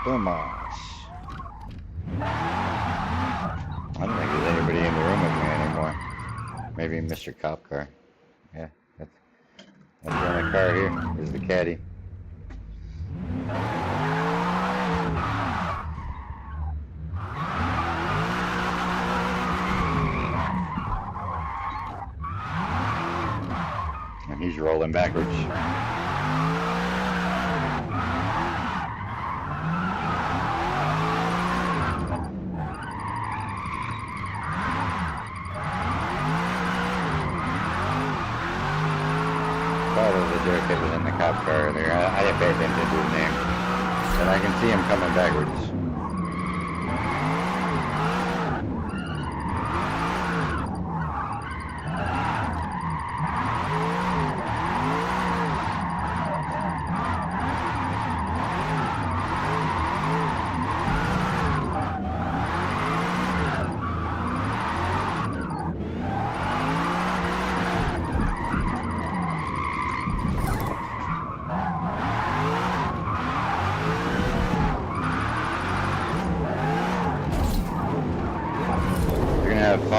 Tomas. I don't think there's anybody in the room with me anymore. Maybe Mr. Cop Car. Yeah, that's the only car here is the caddy. And he's rolling backwards. The jerk that was in the cop car earlier. I didn't pay attention to his name, but I can see him coming backwards.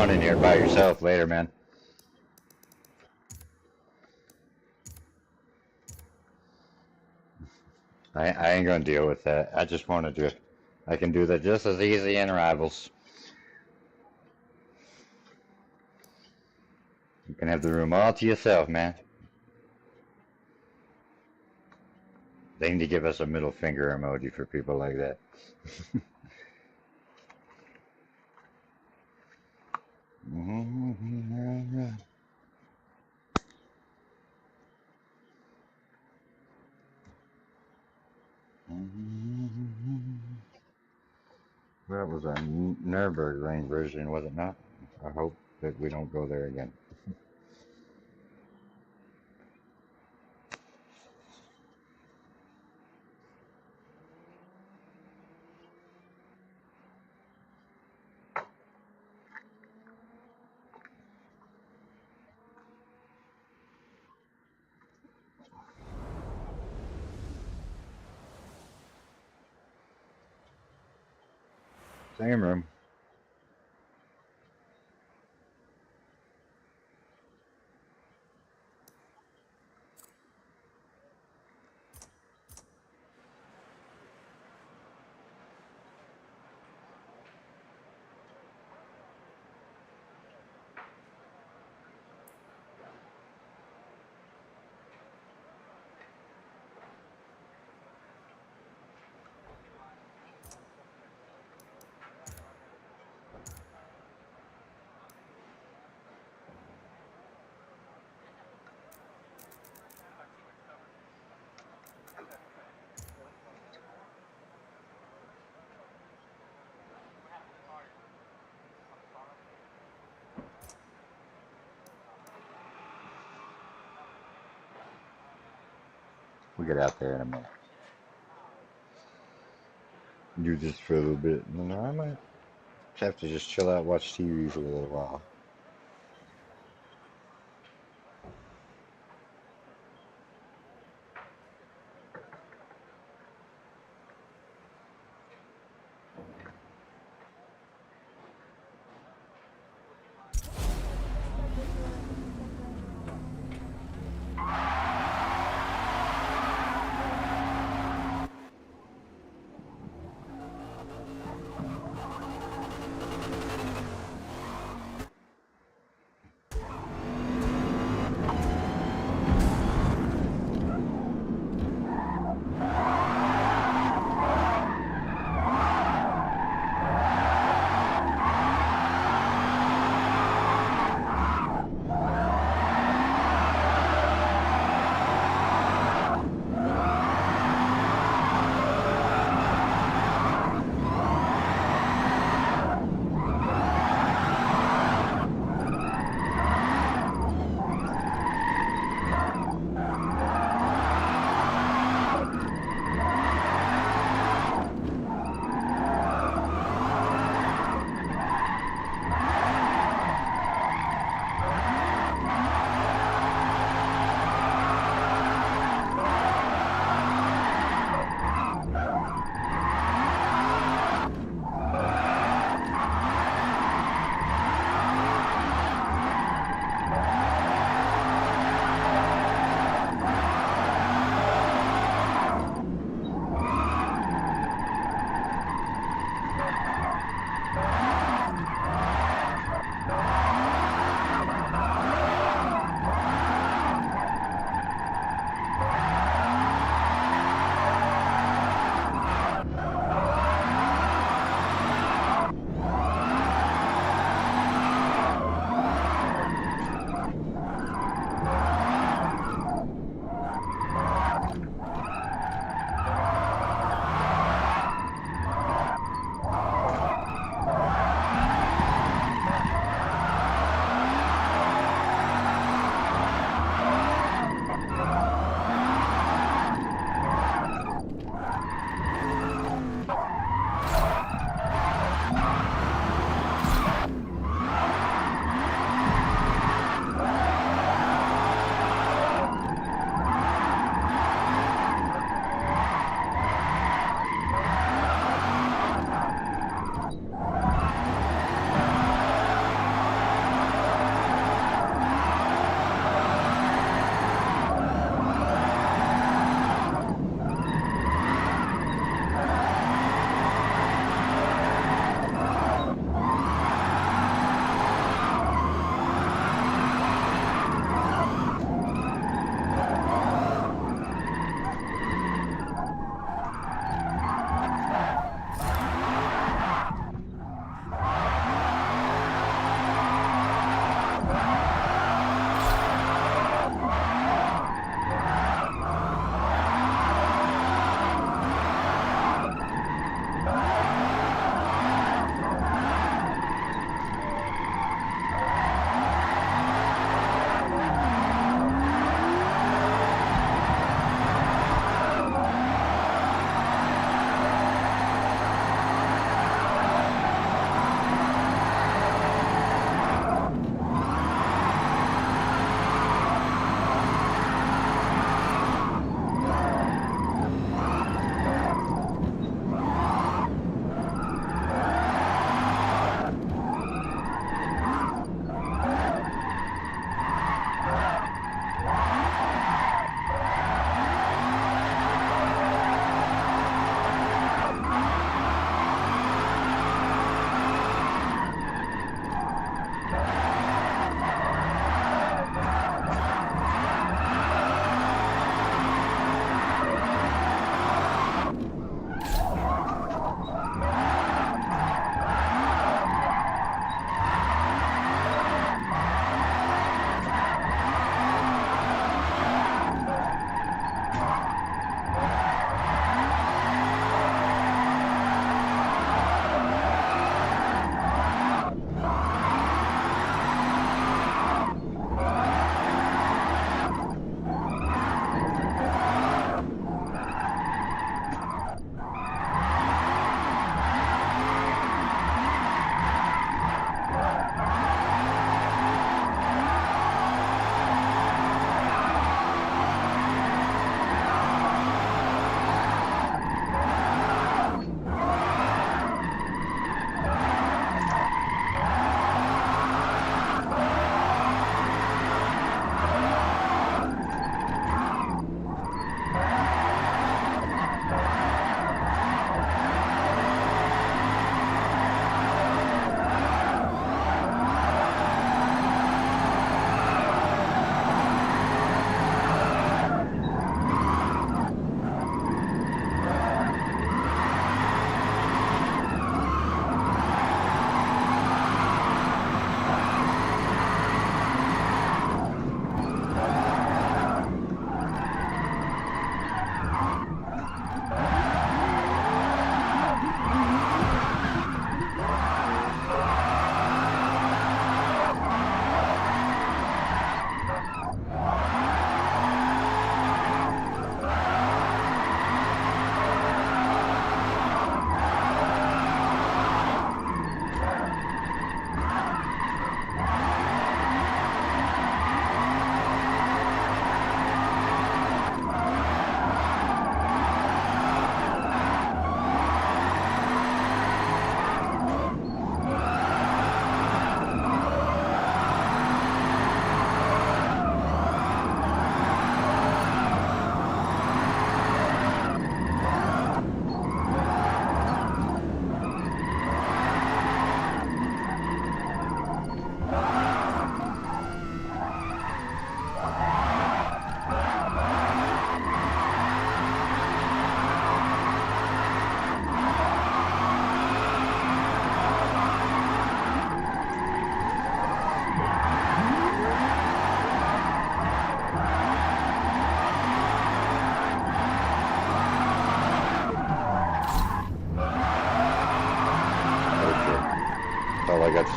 around in here by yourself later, man. I ain't gonna deal with that. I just want to drift. I can do that just as easy in Rivals. You can have the room all to yourself, man. They need to give us a middle finger emoji for people like that. That was a Nürburgring version, was it not? I hope that we don't go there again. Same room. We'll get out there in a minute. Do this for a little bit. No, I might have to just chill out, watch TV for a little while.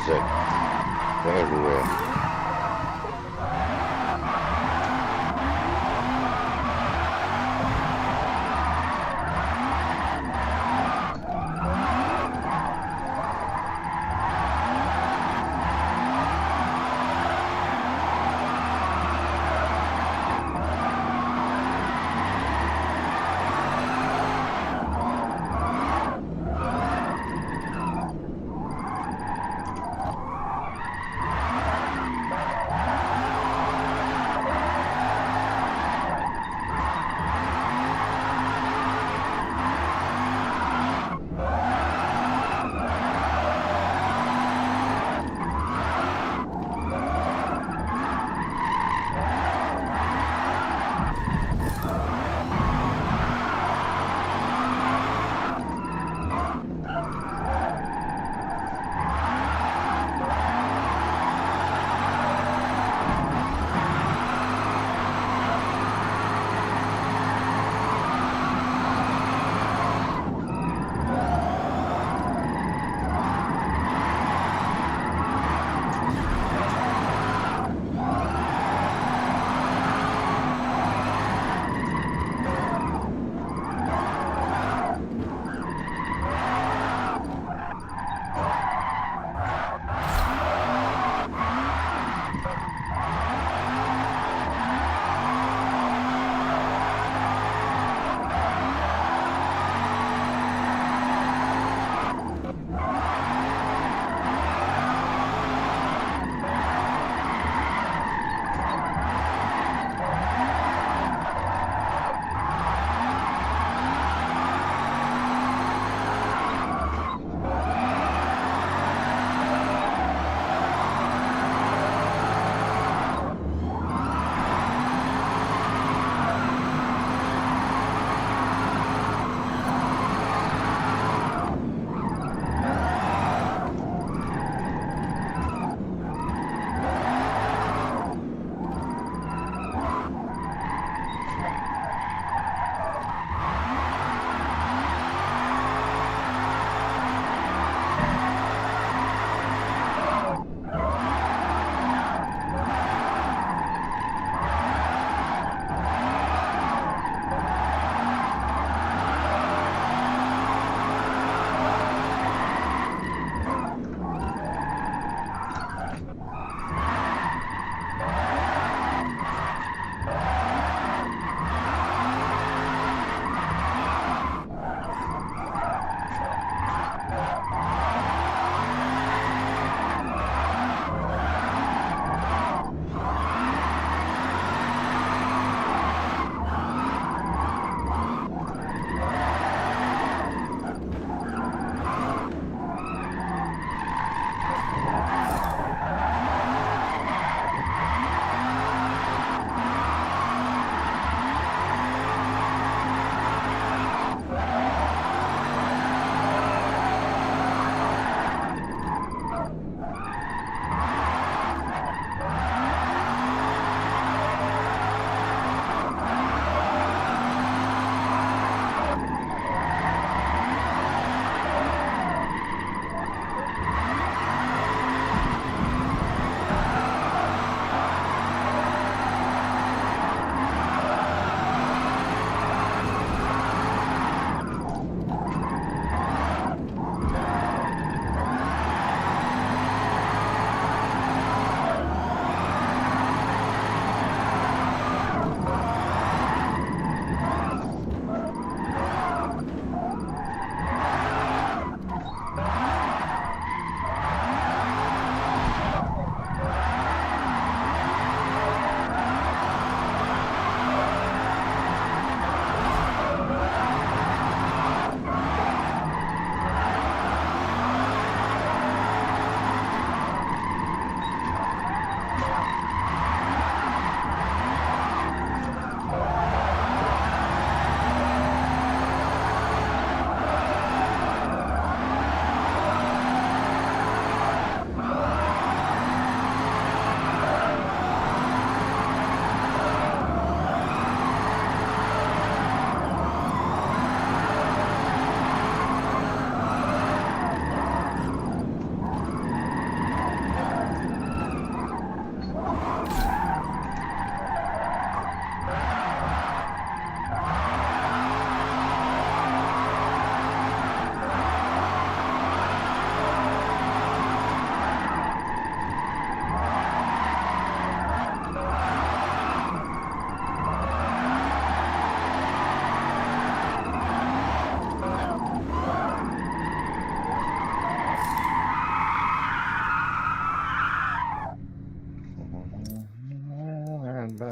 They're everywhere.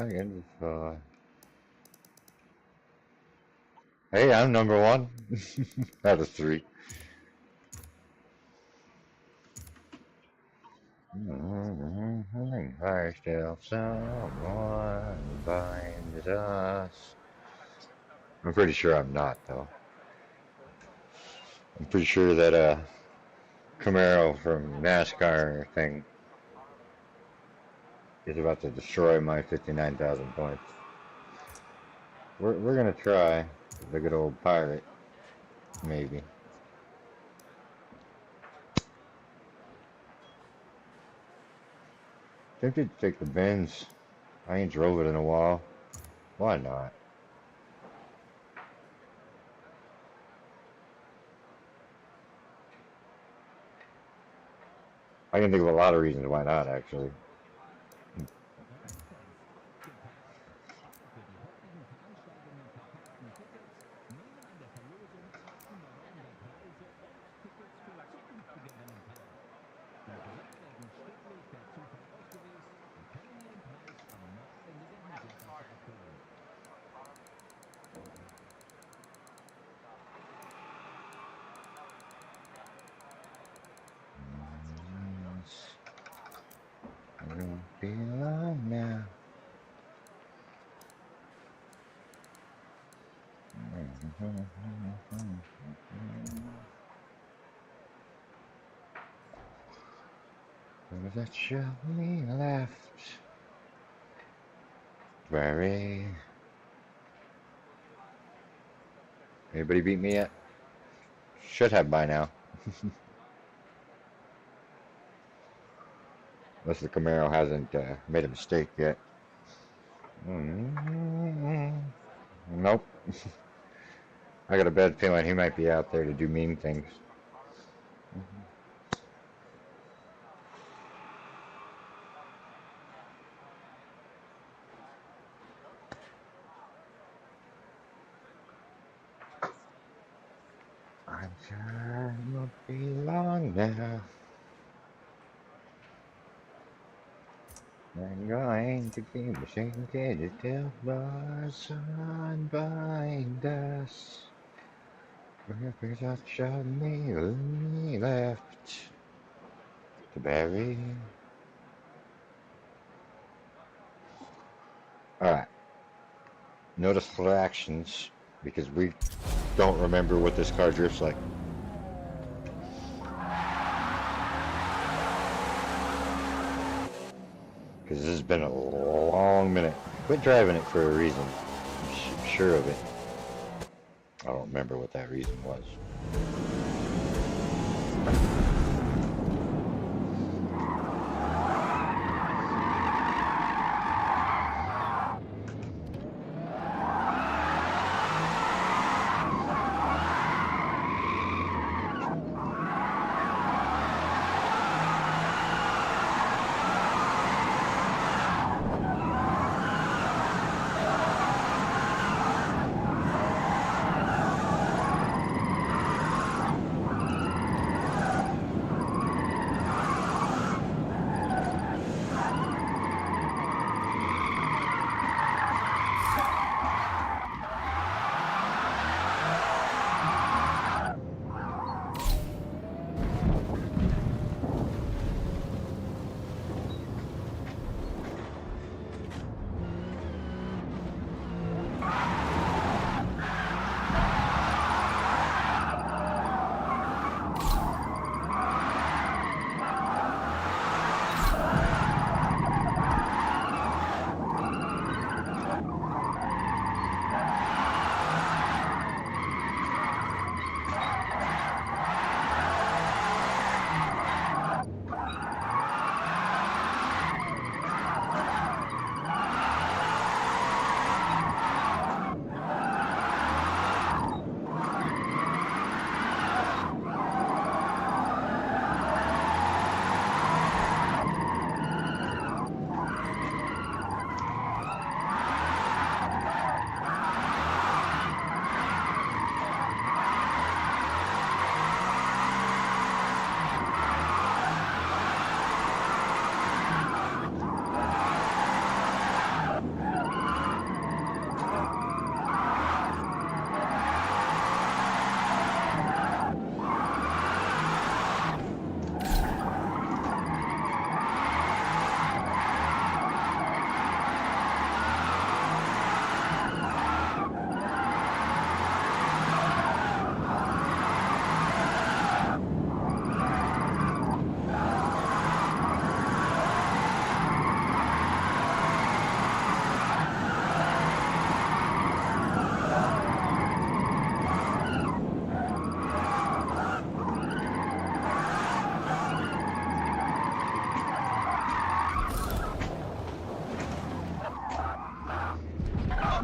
shenanigans. Hey, I'm number one out of three. Fire still someone binds us. I'm pretty sure I'm not, though. I'm pretty sure that Camaro from NASCAR thing is about to destroy my 59,000 points. We're gonna try the good old pirate, maybe. Tempted to take the Benz. I ain't drove it in a while. Why not? I can think of a lot of reasons why not, actually. I don't be alone now. Where that show me left? Very. Anybody beat me yet? Should have by now. Unless the Camaro hasn't made a mistake yet. Nope. I got a bad feeling he might be out there to do mean things. I'm sure it won't be long now. I'm going to be machine cages till the sun binds us. Where's that shot me left to bury? Alright. Noticeable actions, because we don't remember what this car drifts like. Because this has been a long minute. Quit driving it for a reason. I'm sure of it. I don't remember what that reason was.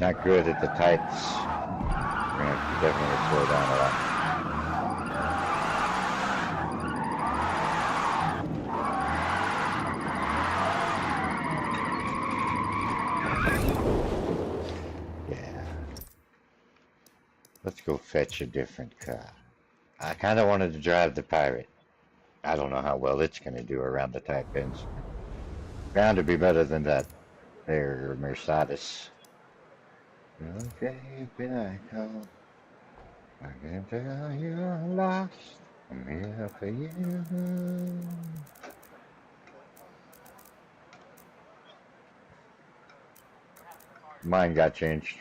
Not good at the tights. We're gonna have to definitely slow down a lot. Yeah. Let's go fetch a different car. I kind of wanted to drive the Pirate. I don't know how well it's going to do around the tight bends. Bound to be better than that there Mercedes. Okay, Pinnacle. I can tell you're lost. I'm here for you. Mine got changed.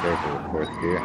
Careful with fourth gear.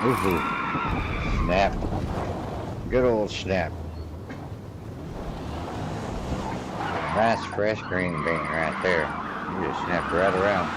Woohoo. Snap. Good old snap. Nice fresh green bean right there. You just snapped right around.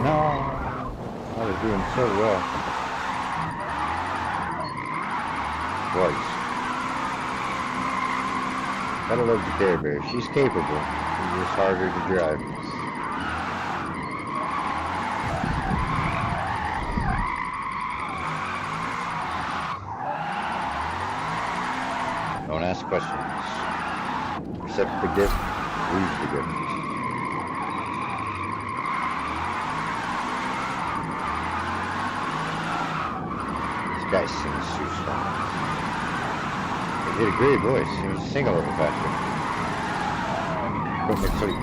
No, I was doing so well. Twice. Gotta love the Care Bear. She's capable. She's just harder to drive. Don't ask questions. Accept the gift, leave the gift. Guy sings too strong. He had a great voice. He was singing a little faster. Go sleep.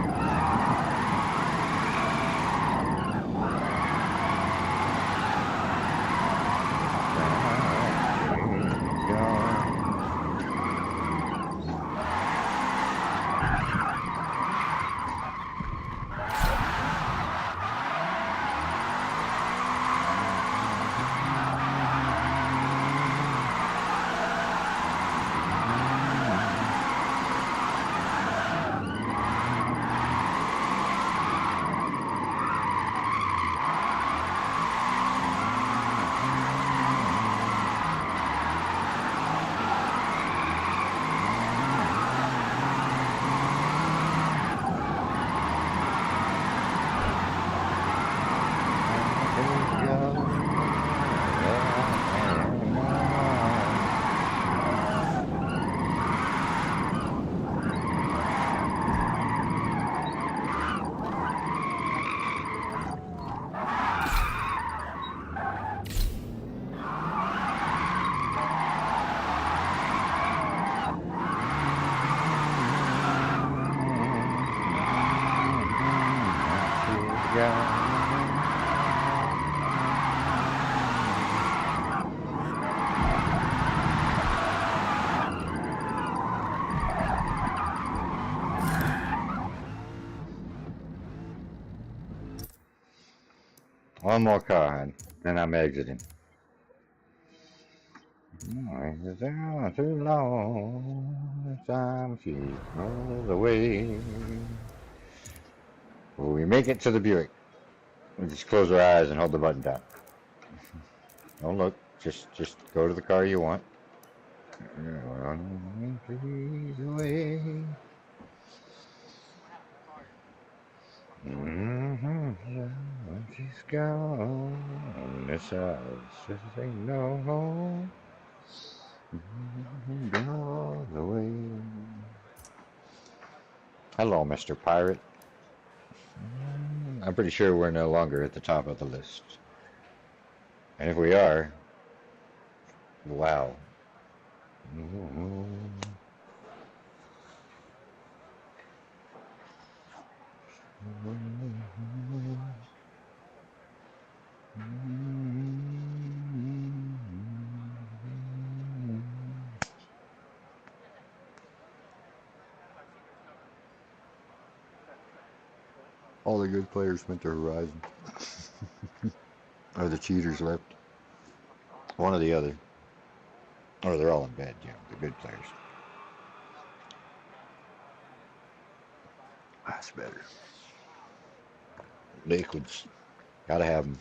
One more car, and I'm exiting. It's been too long, time she goes away. When we make it to the Buick, we just close our eyes and hold the button down. Don't look, just go to the car you want. Please away. She's gone. This house just ain't no home. All the way. Hello, Mr. Pirate. I'm pretty sure we're no longer at the top of the list. And if we are, wow. All the good players went to Horizon. Or the cheaters left. One or the other. Or they're all in bed, you know, the good players. That's better. Liquids. Gotta have them.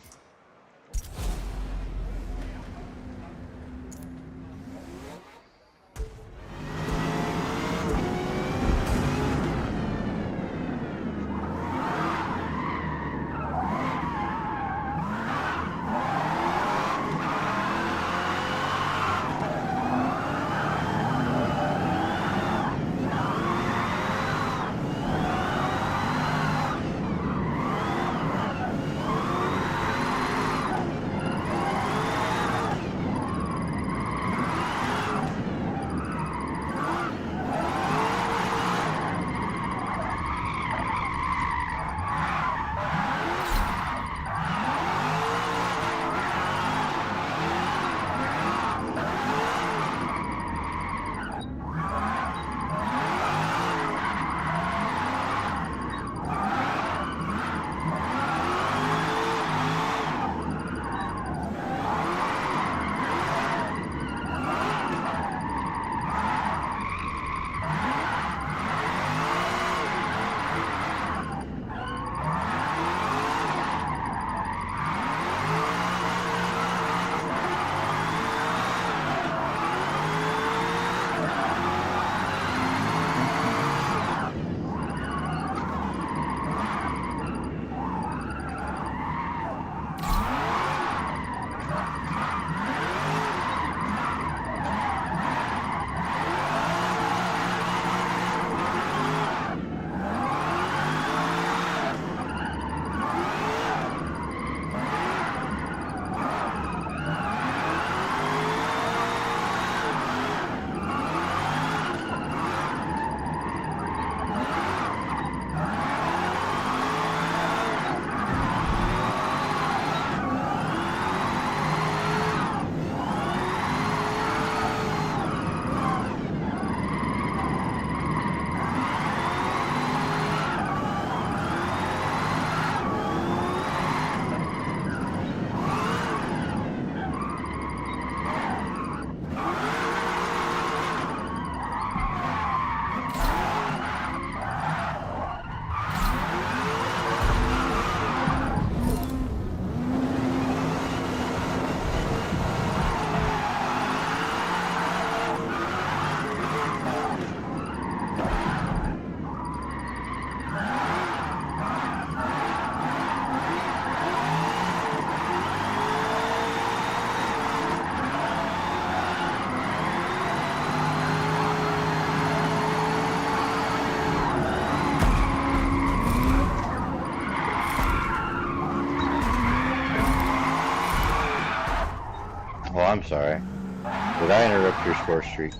Oh, I'm sorry. Did I interrupt your score streak?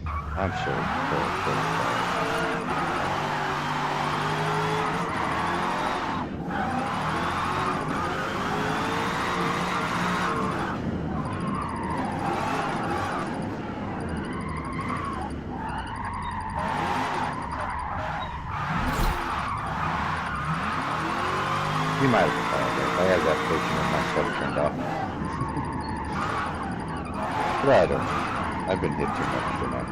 I'm sorry. You might have apologized. I have that portion of myself turned off. But I don't. I've been hit too much for that.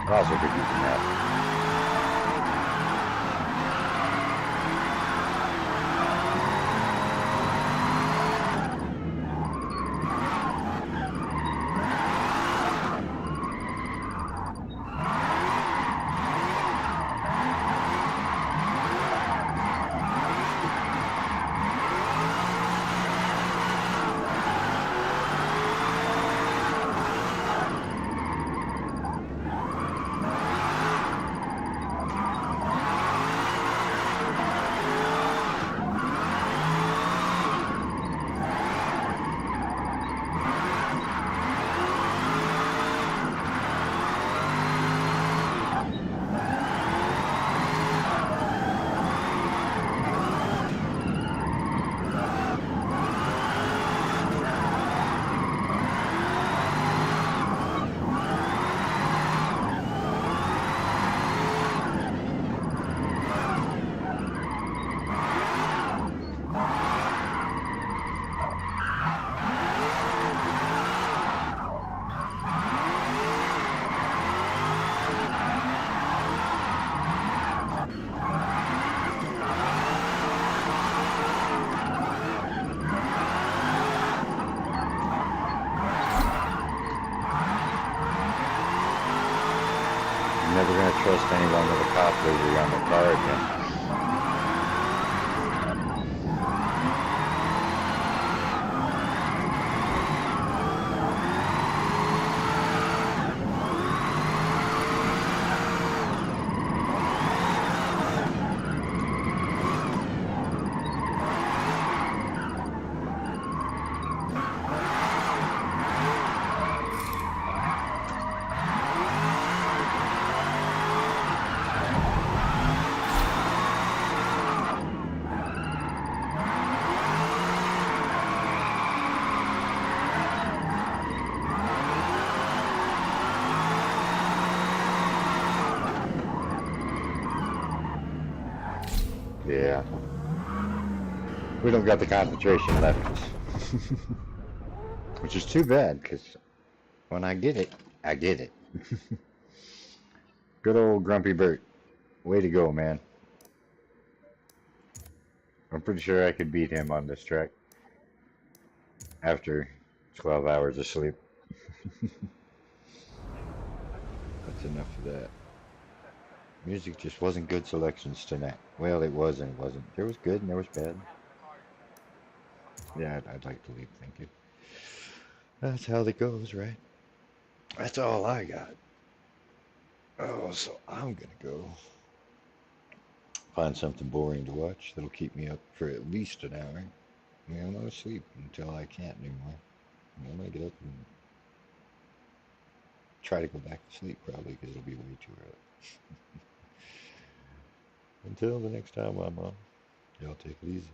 I also could use a nap. Yeah. We don't got the concentration left. Which is too bad, because when I get it, I get it. Good old Grumpy Bert. Way to go, man. I'm pretty sure I could beat him on this track after 12 hours of sleep. That's enough of that. Music just wasn't good selections tonight. Well, it was and it wasn't. There was good and there was bad. Yeah, I'd like to leave, thank you. That's how it goes, right? That's all I got. Oh, so I'm gonna go find something boring to watch that'll keep me up for at least an hour. I mean, I'm gonna sleep until I can't anymore. I'm gonna get up and try to go back to sleep probably because it'll be way too early. Until the next time I'm on, y'all take it easy.